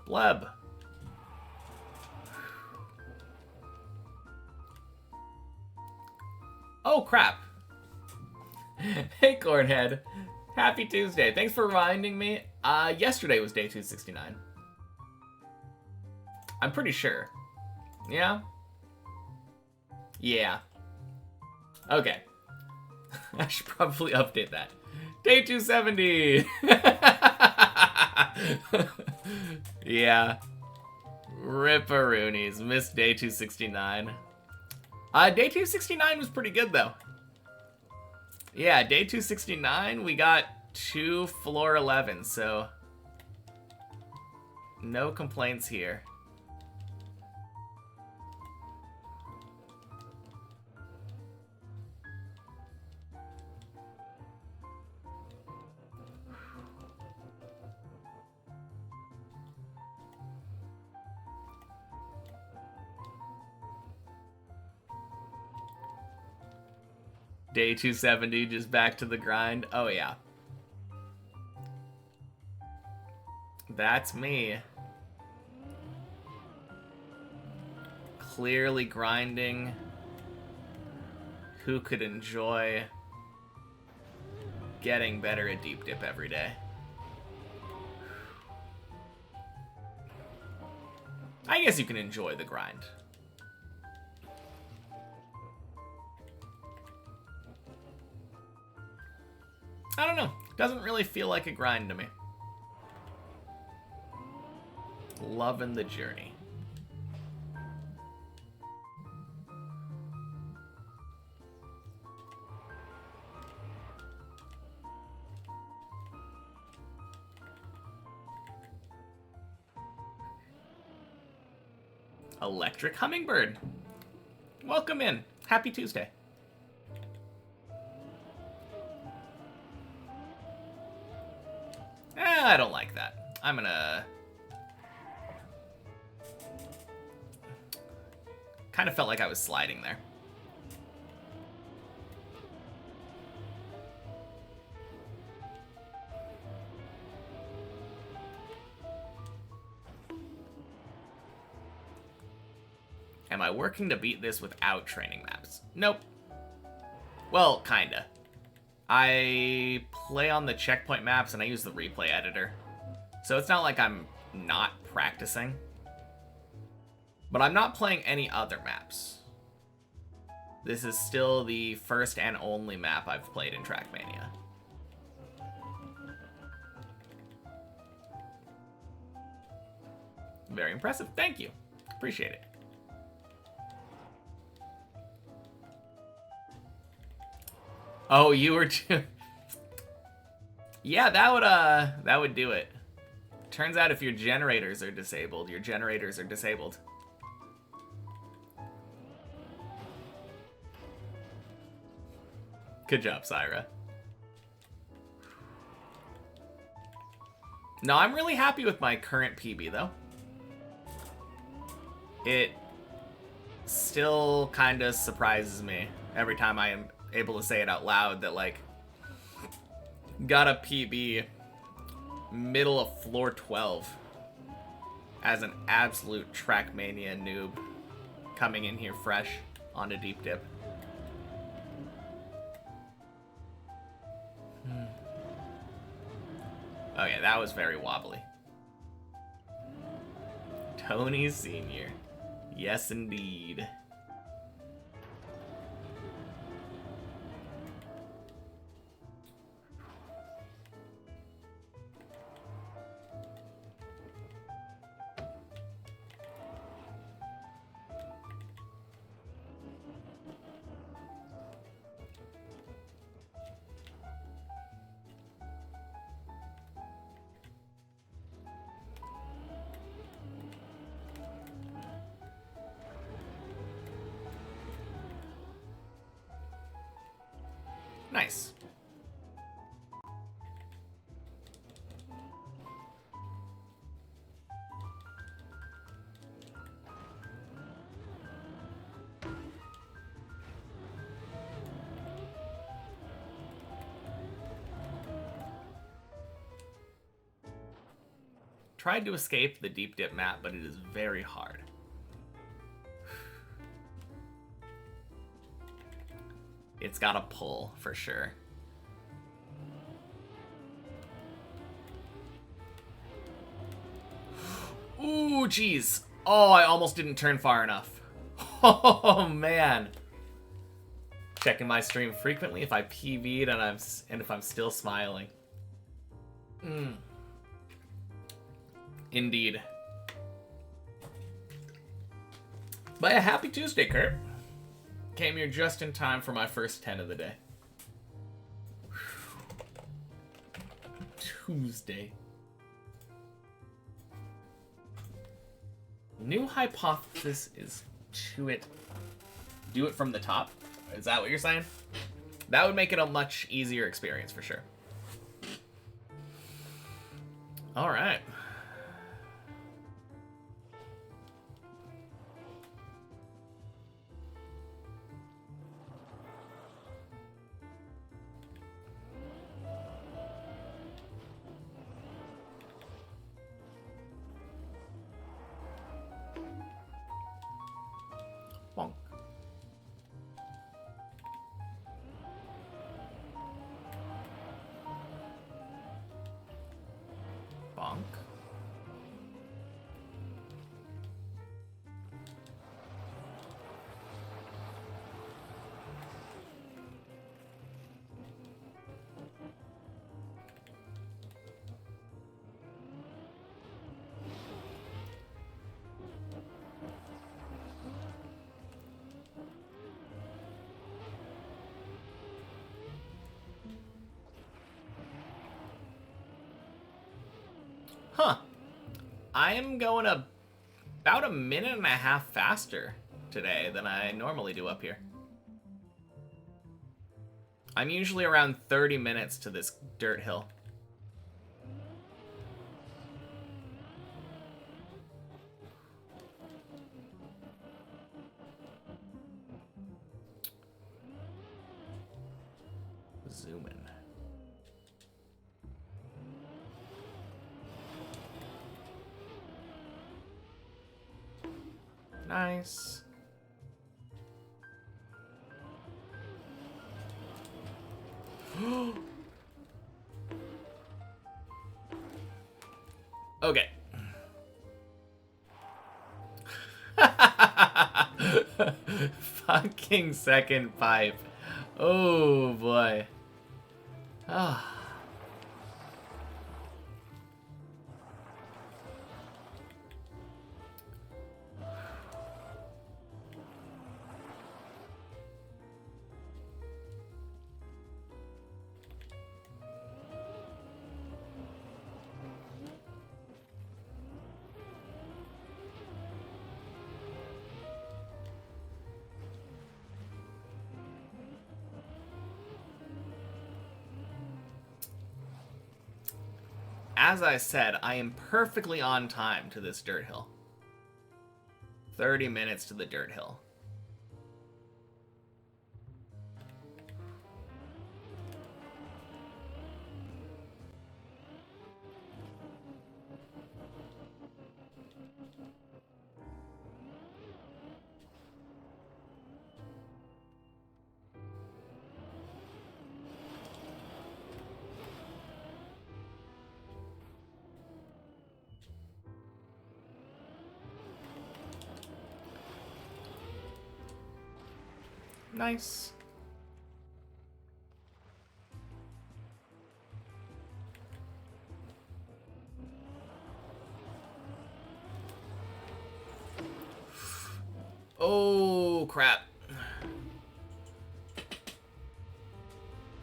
Bleb. Oh, crap. Hey, Cornhead. Happy Tuesday. Thanks for reminding me. Yesterday was day 269. I'm pretty sure. Yeah? Yeah. Okay. I should probably update that. Day 270! Yeah. Ripperoonies. Missed day 269. Day 269 was pretty good, though. Yeah, day 269, we got 2 floor 11, so no complaints here. Day 270, just back to the grind. Oh, yeah. That's me. Clearly grinding. Who could enjoy getting better at deep dip every day? I guess you can enjoy the grind. I don't know. Doesn't really feel like a grind to me. Loving the journey. Electric Hummingbird. Welcome in. Happy Tuesday. I don't like that. I'm gonna... Kind of felt like I was sliding there. Am I working to beat this without training maps? Nope. Well, kinda. I play on the checkpoint maps and I use the replay editor. So it's not like I'm not practicing. But I'm not playing any other maps. This is still the first and only map I've played in Trackmania. Very impressive. Thank you. Appreciate it. Oh, you were too... Yeah, that would do it. Turns out if your generators are disabled, your generators are disabled. Good job, Syra. No, I'm really happy with my current PB, though. It still kind of surprises me every time I am able to say it out loud that, like, got a PB middle of floor 12 as an absolute Trackmania noob coming in here fresh on a deep dip. Oh yeah, that was very wobbly. Tony Sr. Yes, indeed. Nice. Tried to escape the deep dip map, but it is very hard. It's got a pull for sure. Ooh, jeez. Oh, I almost didn't turn far enough. Oh man. Checking my stream frequently if I PV'd and if I'm still smiling. Indeed. But a happy Tuesday, Kurt. Came here just in time for my first 10 of the day. Tuesday. New hypothesis is do it from the top. Is that what you're saying? That would make it a much easier experience for sure. All right. Bonk. Bonk. Huh. I am going about a minute and a half faster today than I normally do up here. I'm usually around 30 minutes to this dirt hill. Zoom in. Nice. Okay. Fucking second pipe. Oh boy. Ah. As I said, I am perfectly on time to this dirt hill. 30 minutes to the dirt hill. Nice. Oh, crap.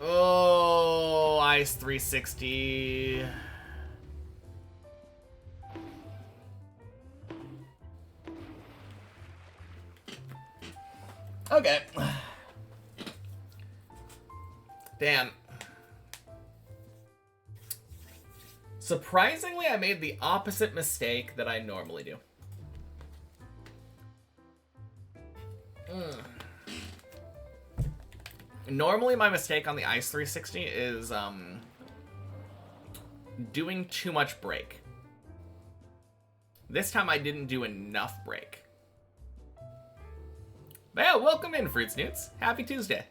Oh, Ice 360. Okay. Damn. Surprisingly, I made the opposite mistake that I normally do. Normally, my mistake on the Ice 360 is doing too much brake. This time, I didn't do enough brake. But yeah, welcome in, Fruit Snoots. Happy Tuesday.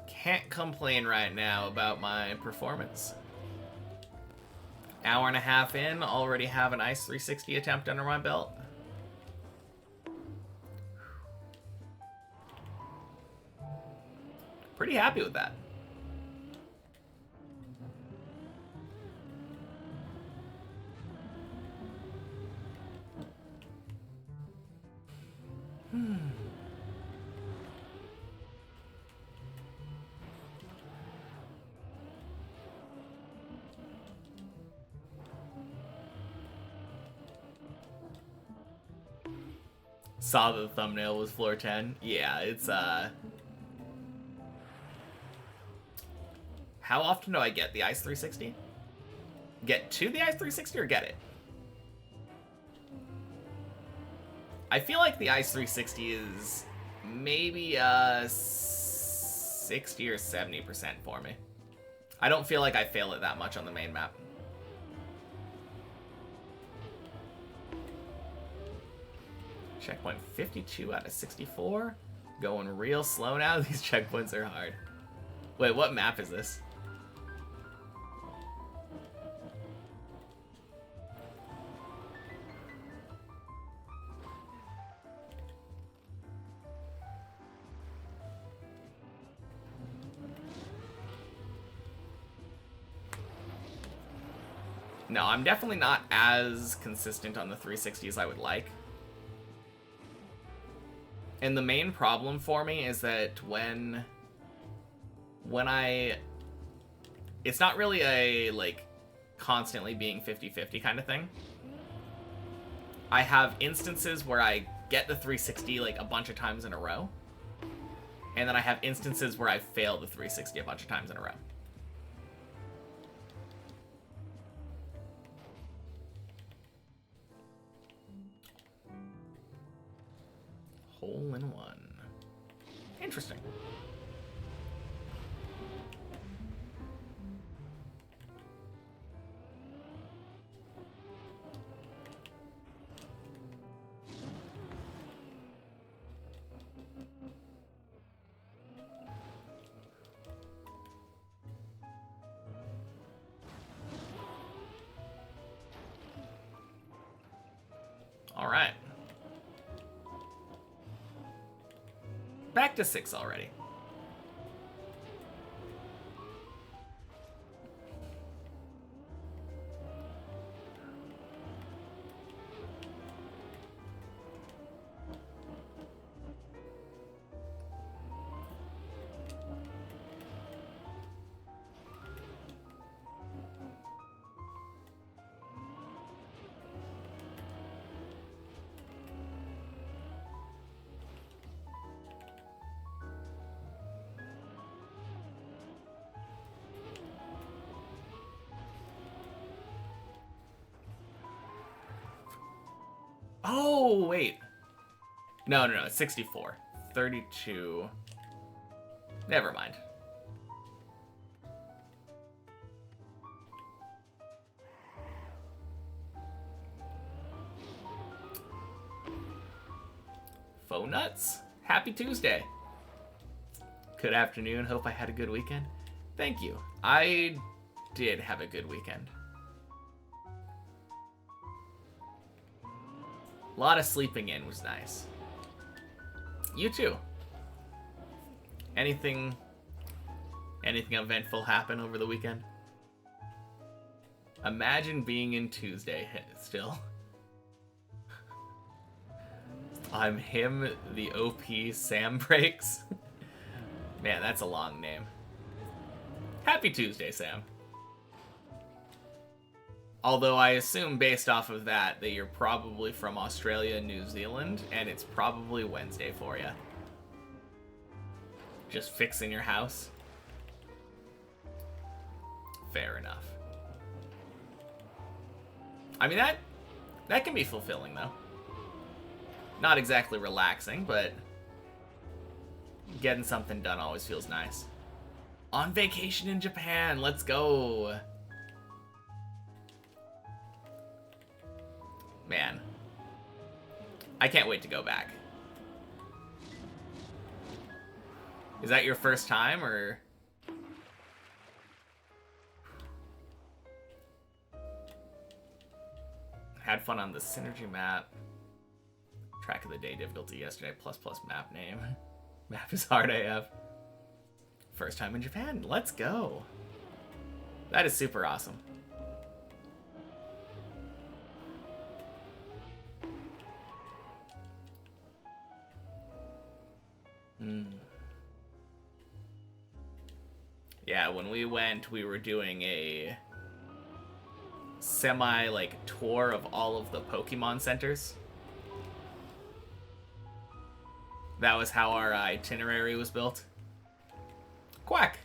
Can't complain right now about my performance. Hour and a half in, already have an Ice 360 attempt under my belt. Pretty happy with that. Saw the thumbnail was floor 10. Yeah, it's how often do I get the Ice 360? Get to the Ice 360 or get it? I feel like the Ice 360 is maybe 60 or 70% for me. I don't feel like I fail it that much on the main map. Checkpoint 52 out of 64. Going real slow now. These checkpoints are hard. Wait, what map is this? No, I'm definitely not as consistent on the 360 as I would like. And the main problem for me is that when I... It's not really a, like, constantly being 50-50 kind of thing. I have instances where I get the 360, like, a bunch of times in a row. And then I have instances where I fail the 360 a bunch of times in a row. Hole in one. Interesting. All right. Back to 6 already. Oh, wait. No, it's 64. 32. Never mind. Faux nuts. Happy Tuesday. Good afternoon. Hope I had a good weekend. Thank you. I did have a good weekend. A lot of sleeping in was nice. You too. Anything eventful happen over the weekend? Imagine being in Tuesday still. I'm him, the OP Sam Breaks. Man, that's a long name. Happy Tuesday, Sam. Although I assume based off of that you're probably from Australia and New Zealand, and it's probably Wednesday for you. Just fixing your house. Fair enough. I mean, that can be fulfilling, though. Not exactly relaxing, but getting something done always feels nice. On vacation in Japan, let's go. Man. I can't wait to go back. Is that your first time, or? Had fun on the Synergy map. Track of the day difficulty yesterday, ++ map name. Map is hard AF. First time in Japan, let's go. That is super awesome. Yeah, when we went, we were doing a semi like tour of all of the Pokemon centers. That was how our itinerary was built. Quack.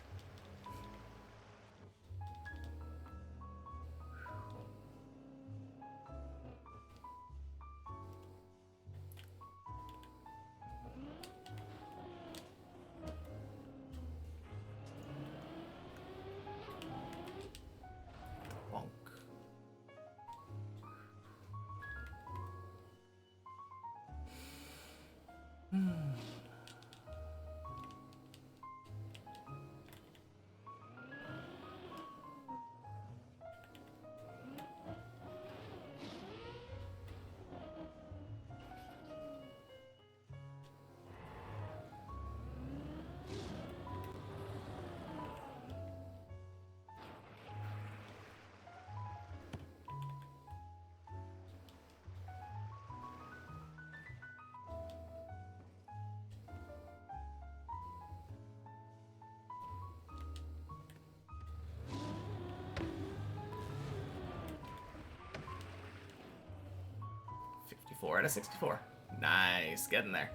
Out of 64. Nice, getting there.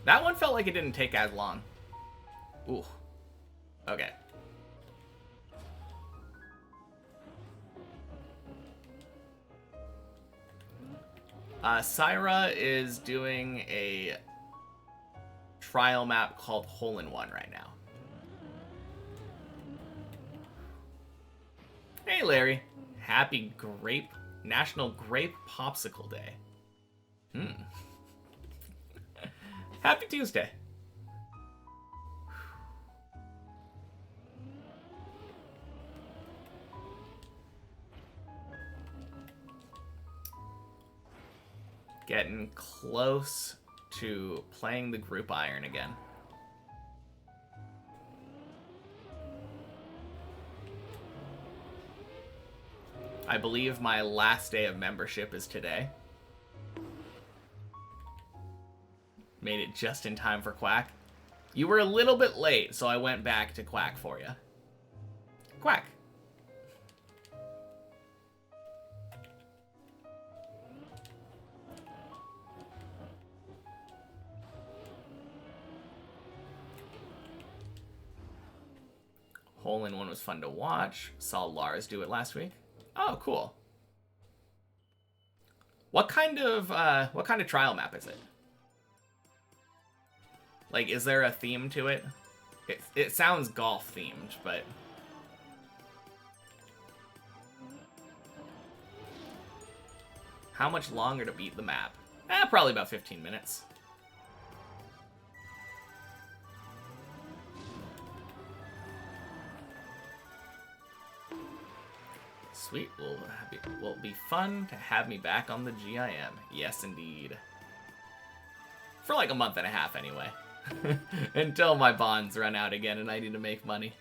That one felt like it didn't take as long. Ooh. Okay. Syra is doing a trial map called Hole-in-One right now. Hey, Larry. Happy National Grape Popsicle Day. Happy Tuesday. Getting close to playing the group iron again. I believe my last day of membership is today. Made it just in time for Quack. You were a little bit late, so I went back to Quack for you. Quack. Hole-in-One was fun to watch. Saw Lars do it last week. Oh, cool. What kind of trial map is it? Like, is there a theme to it? It sounds golf themed, but how much longer to beat the map? Probably about 15 minutes. Sweet, will be fun to have me back on the GIM. Yes, indeed. For like a month and a half, anyway. Until my bonds run out again and I need to make money.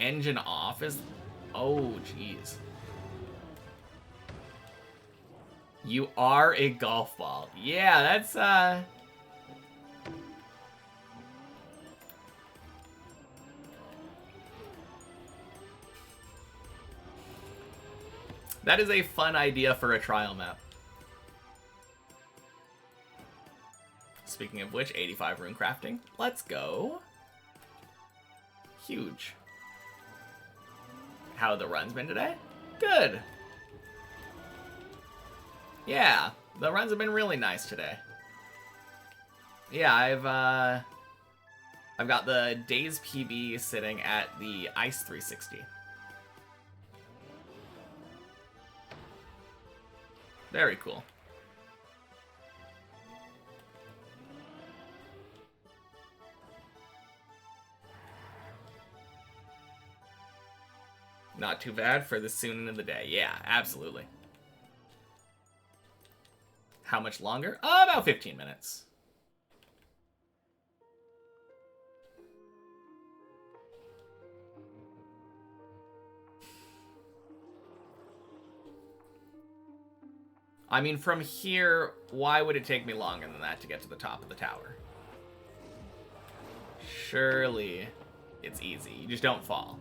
Engine off is... Oh, jeez. You are a golf ball. Yeah, that's, That is a fun idea for a trial map. Speaking of which, 85 rune crafting. Let's go. Huge. How the run's been today? Good. Yeah, the runs have been really nice today. Yeah, I've got the Days PB sitting at the Ice 360. Very cool. Not too bad for the soon end of the day. Yeah, absolutely. How much longer? About 15 minutes. I mean, from here, why would it take me longer than that to get to the top of the tower? Surely it's easy. You just don't fall.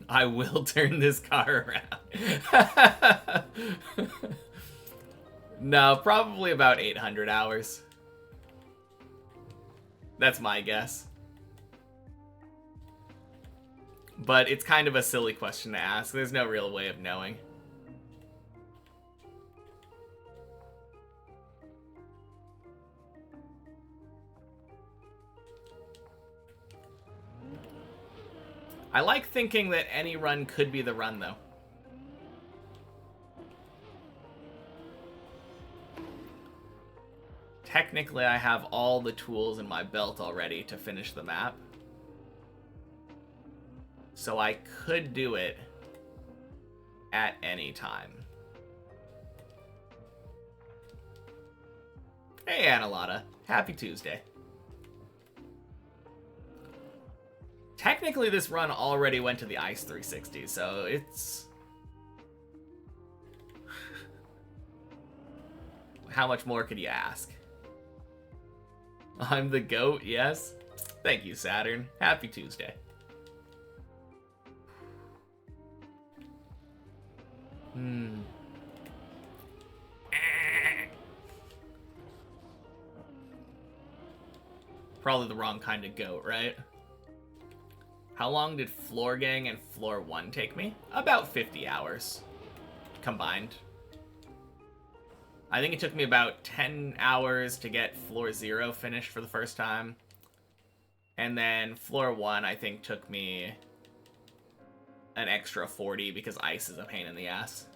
I will turn this car around. No, probably about 800 hours. That's my guess. But it's kind of a silly question to ask. There's no real way of knowing. I like thinking that any run could be the run, though. Technically, I have all the tools in my belt already to finish the map. So I could do it at any time. Hey, Annalata. Happy Tuesday. Technically, this run already went to the Ice 360, so it's... How much more could you ask? I'm the GOAT, yes? Thank you, Saturn. Happy Tuesday. Probably the wrong kind of GOAT, right? How long did Floor Gang and Floor 1 take me? About 50 hours. Combined. I think it took me about 10 hours to get Floor 0 finished for the first time. And then Floor 1, I think, took me an extra 40 because ice is a pain in the ass.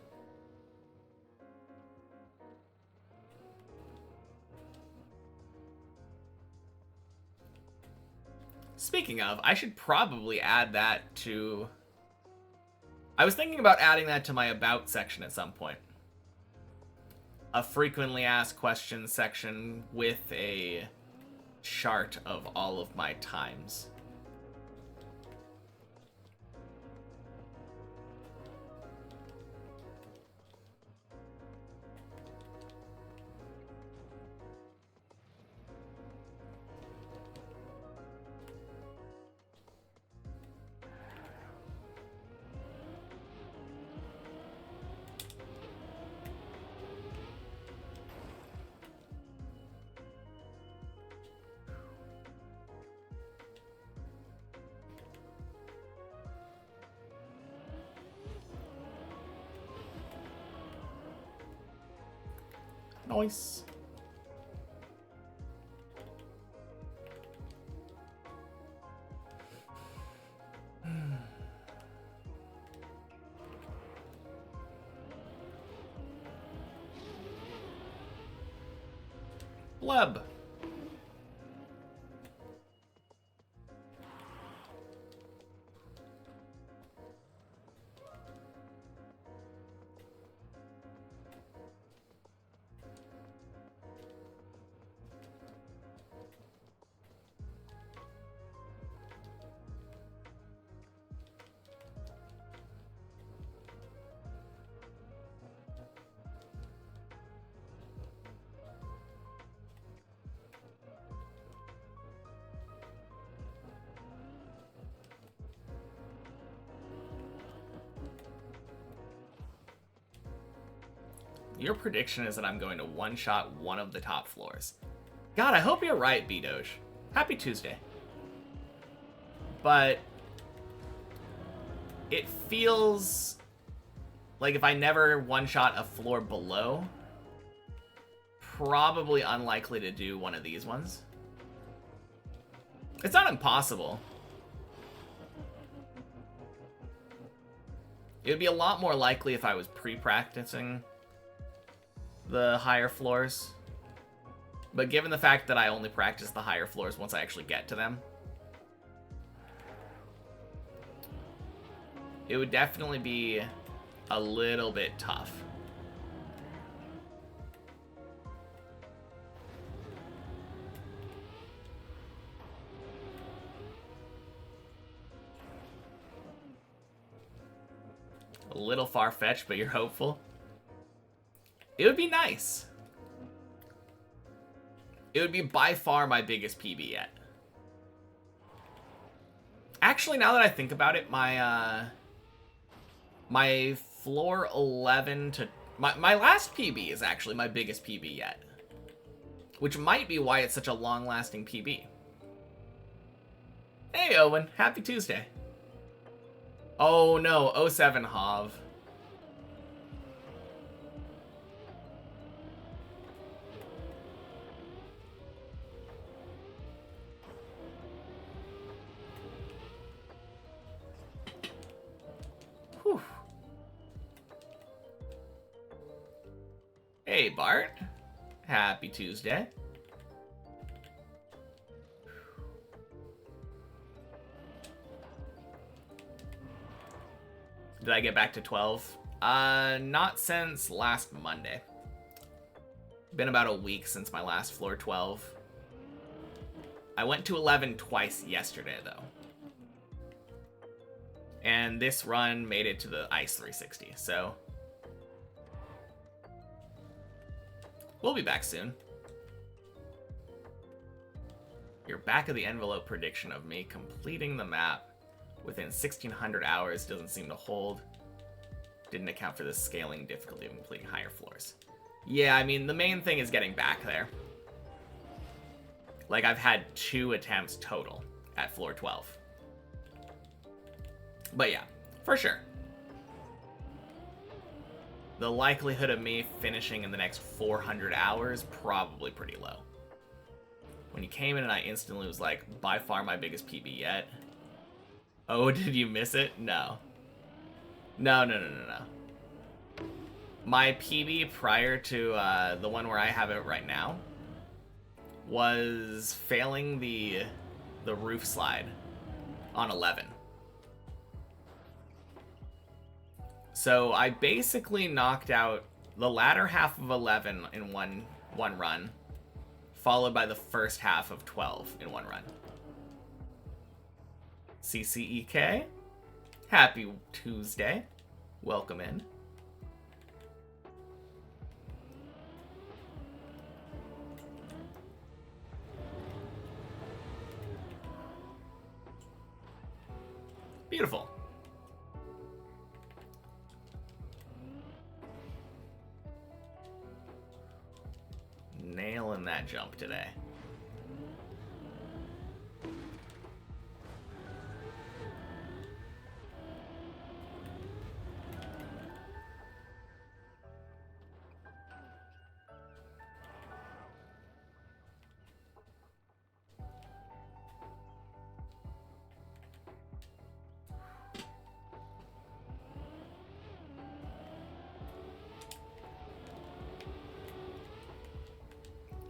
Speaking of, I should probably add that to... I was thinking about adding that to my About section at some point. A frequently asked questions section with a chart of all of my times. Nice. Bleb. Your prediction is that I'm going to one-shot one of the top floors. God, I hope you're right, B-Doge. Happy Tuesday. But it feels like if I never one-shot a floor below, probably unlikely to do one of these ones. It's not impossible. It would be a lot more likely if I was pre-practicing the higher floors. But given the fact that I only practice the higher floors once I actually get to them, it would definitely be a little bit tough. A little far-fetched, but you're hopeful. It would be nice. It would be by far my biggest PB yet. Actually, now that I think about it, my my floor 11 to... My last PB is actually my biggest PB yet. Which might be why it's such a long-lasting PB. Hey, Owen. Happy Tuesday. Oh, no. 07 Hav. Whew. Hey, Bart. Happy Tuesday. Did I get back to 12? Not since last Monday. Been about a week since my last floor 12. I went to 11 twice yesterday, though. And this run made it to the Ice 360, so... we'll be back soon. Your back-of-the-envelope prediction of me completing the map within 1,600 hours doesn't seem to hold. Didn't account for the scaling difficulty of completing higher floors. Yeah, I mean, the main thing is getting back there. Like, I've had 2 attempts total at floor 12. But yeah, for sure. The likelihood of me finishing in the next 400 hours, probably pretty low. When you came in and I instantly was like, by far my biggest PB yet. Oh, did you miss it? No. No. My PB prior to the one where I have it right now was failing the roof slide on 11. So I basically knocked out the latter half of 11 in one run, followed by the first half of 12 in one run. CCEK, happy Tuesday. Welcome in. Beautiful. Nailing that jump today.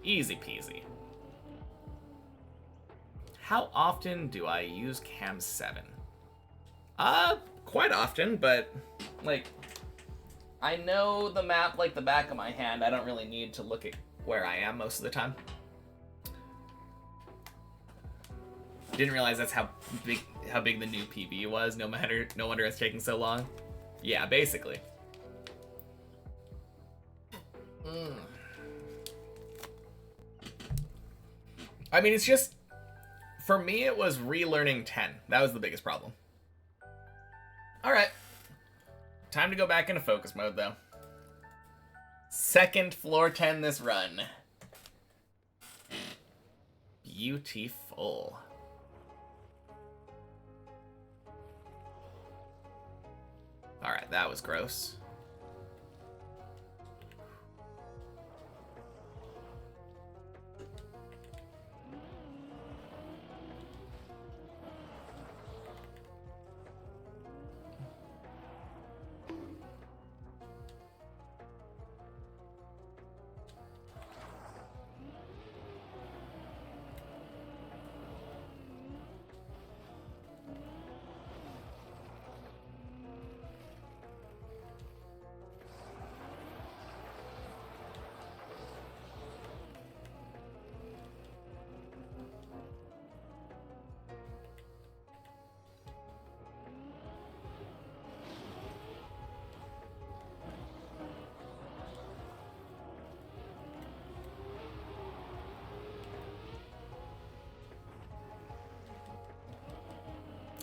Easy peasy. How often do I use Cam 7? Quite often, but, like, I know the map like the back of my hand. I don't really need to look at where I am most of the time. Didn't realize that's how big the new PB was. No wonder it's taking so long. Yeah, basically. I mean, it's just, for me, it was relearning 10. That was the biggest problem. Alright. Time to go back into focus mode, though. Second floor 10 this run. Beautiful. Alright, that was gross.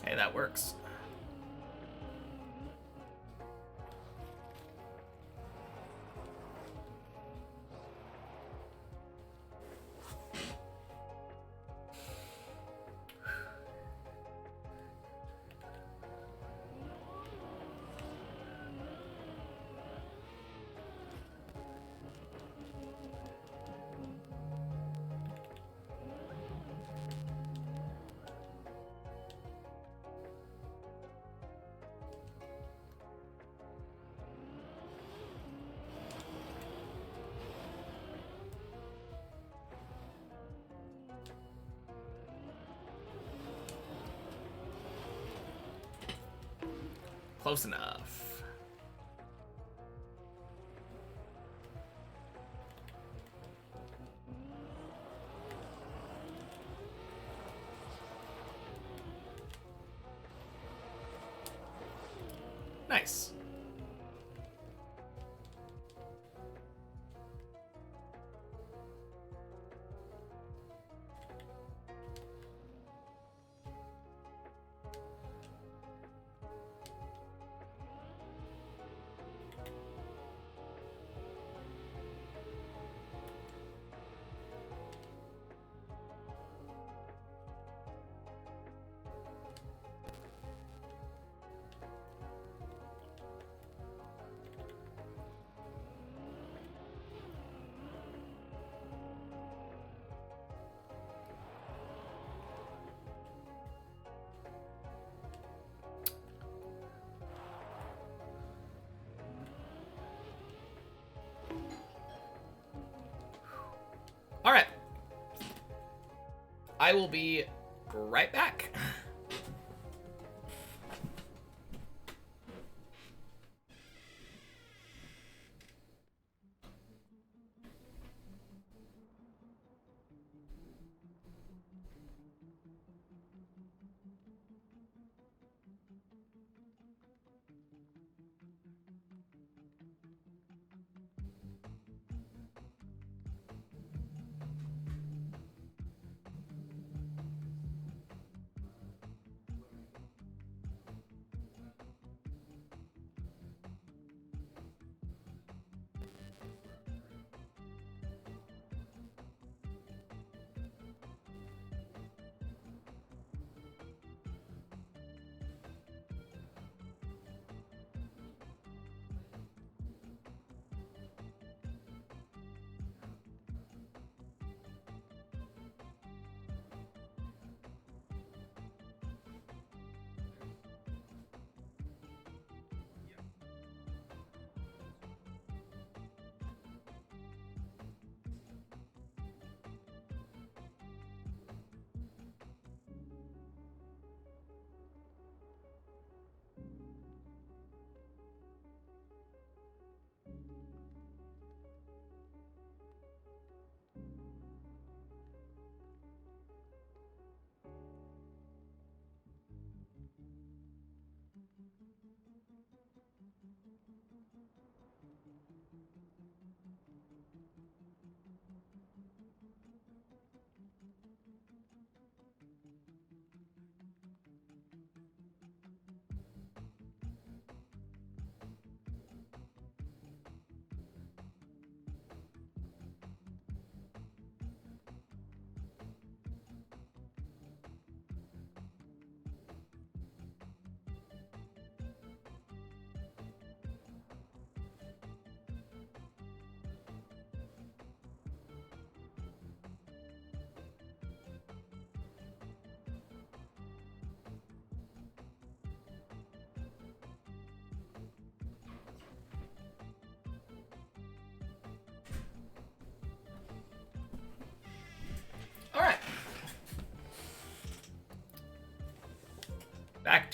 Hey, that works. Close enough. Nice. All right. I will be right back.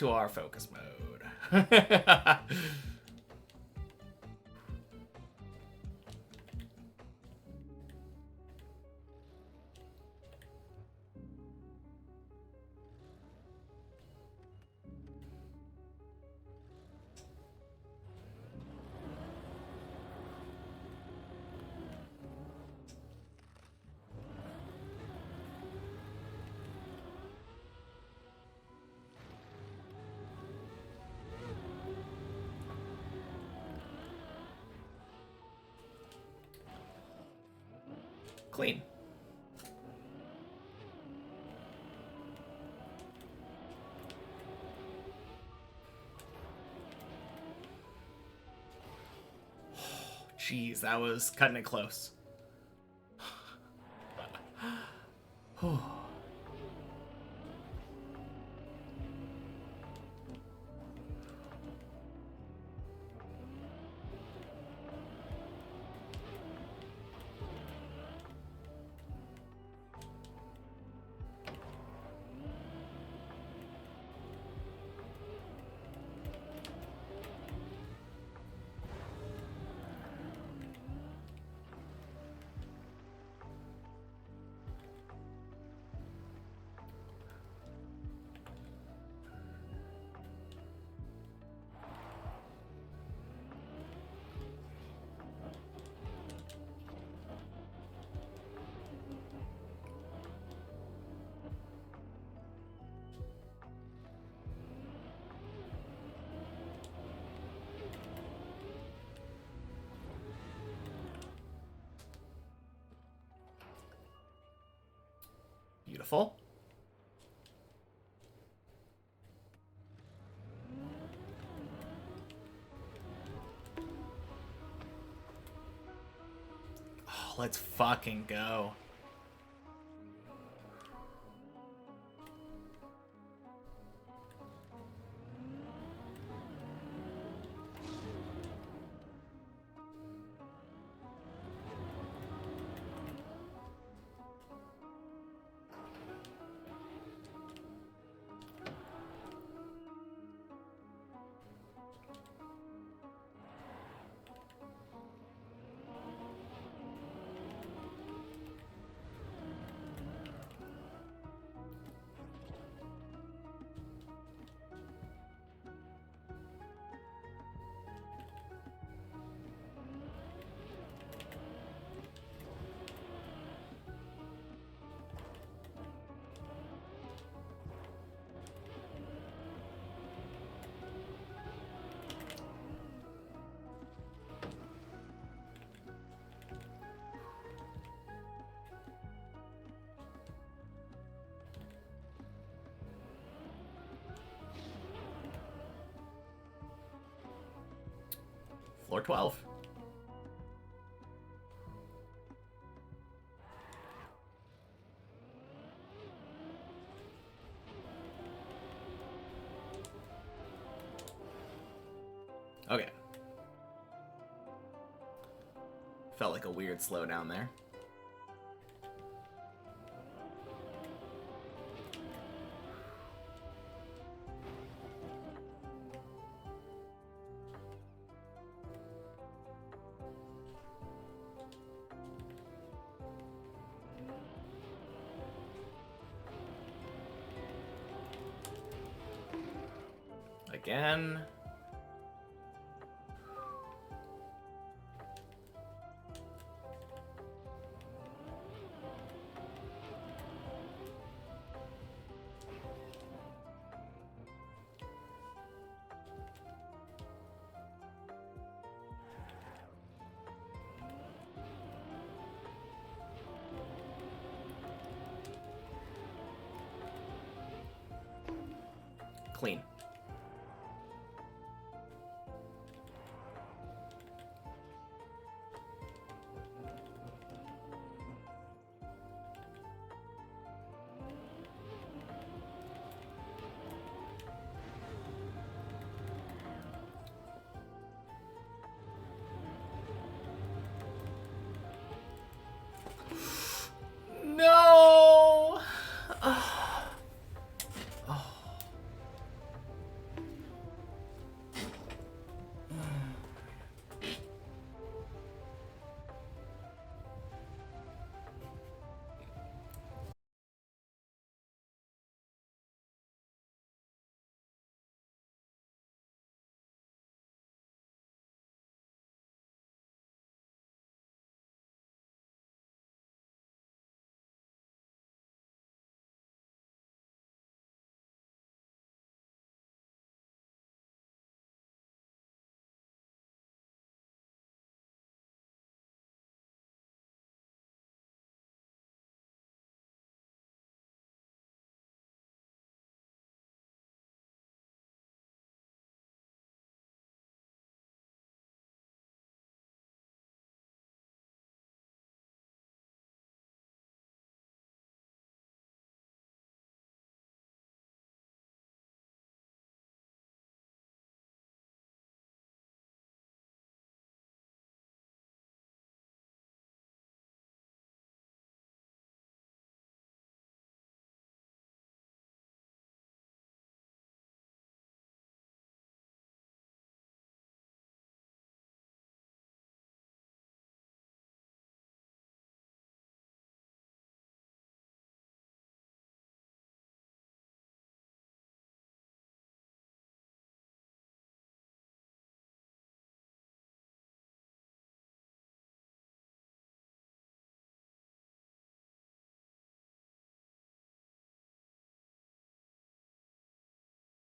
to our focus mode. Clean. Jeez, that was cutting it close. Beautiful. Oh, let's fucking go. Floor 12. Okay. Felt like a weird slowdown there. Again. Clean.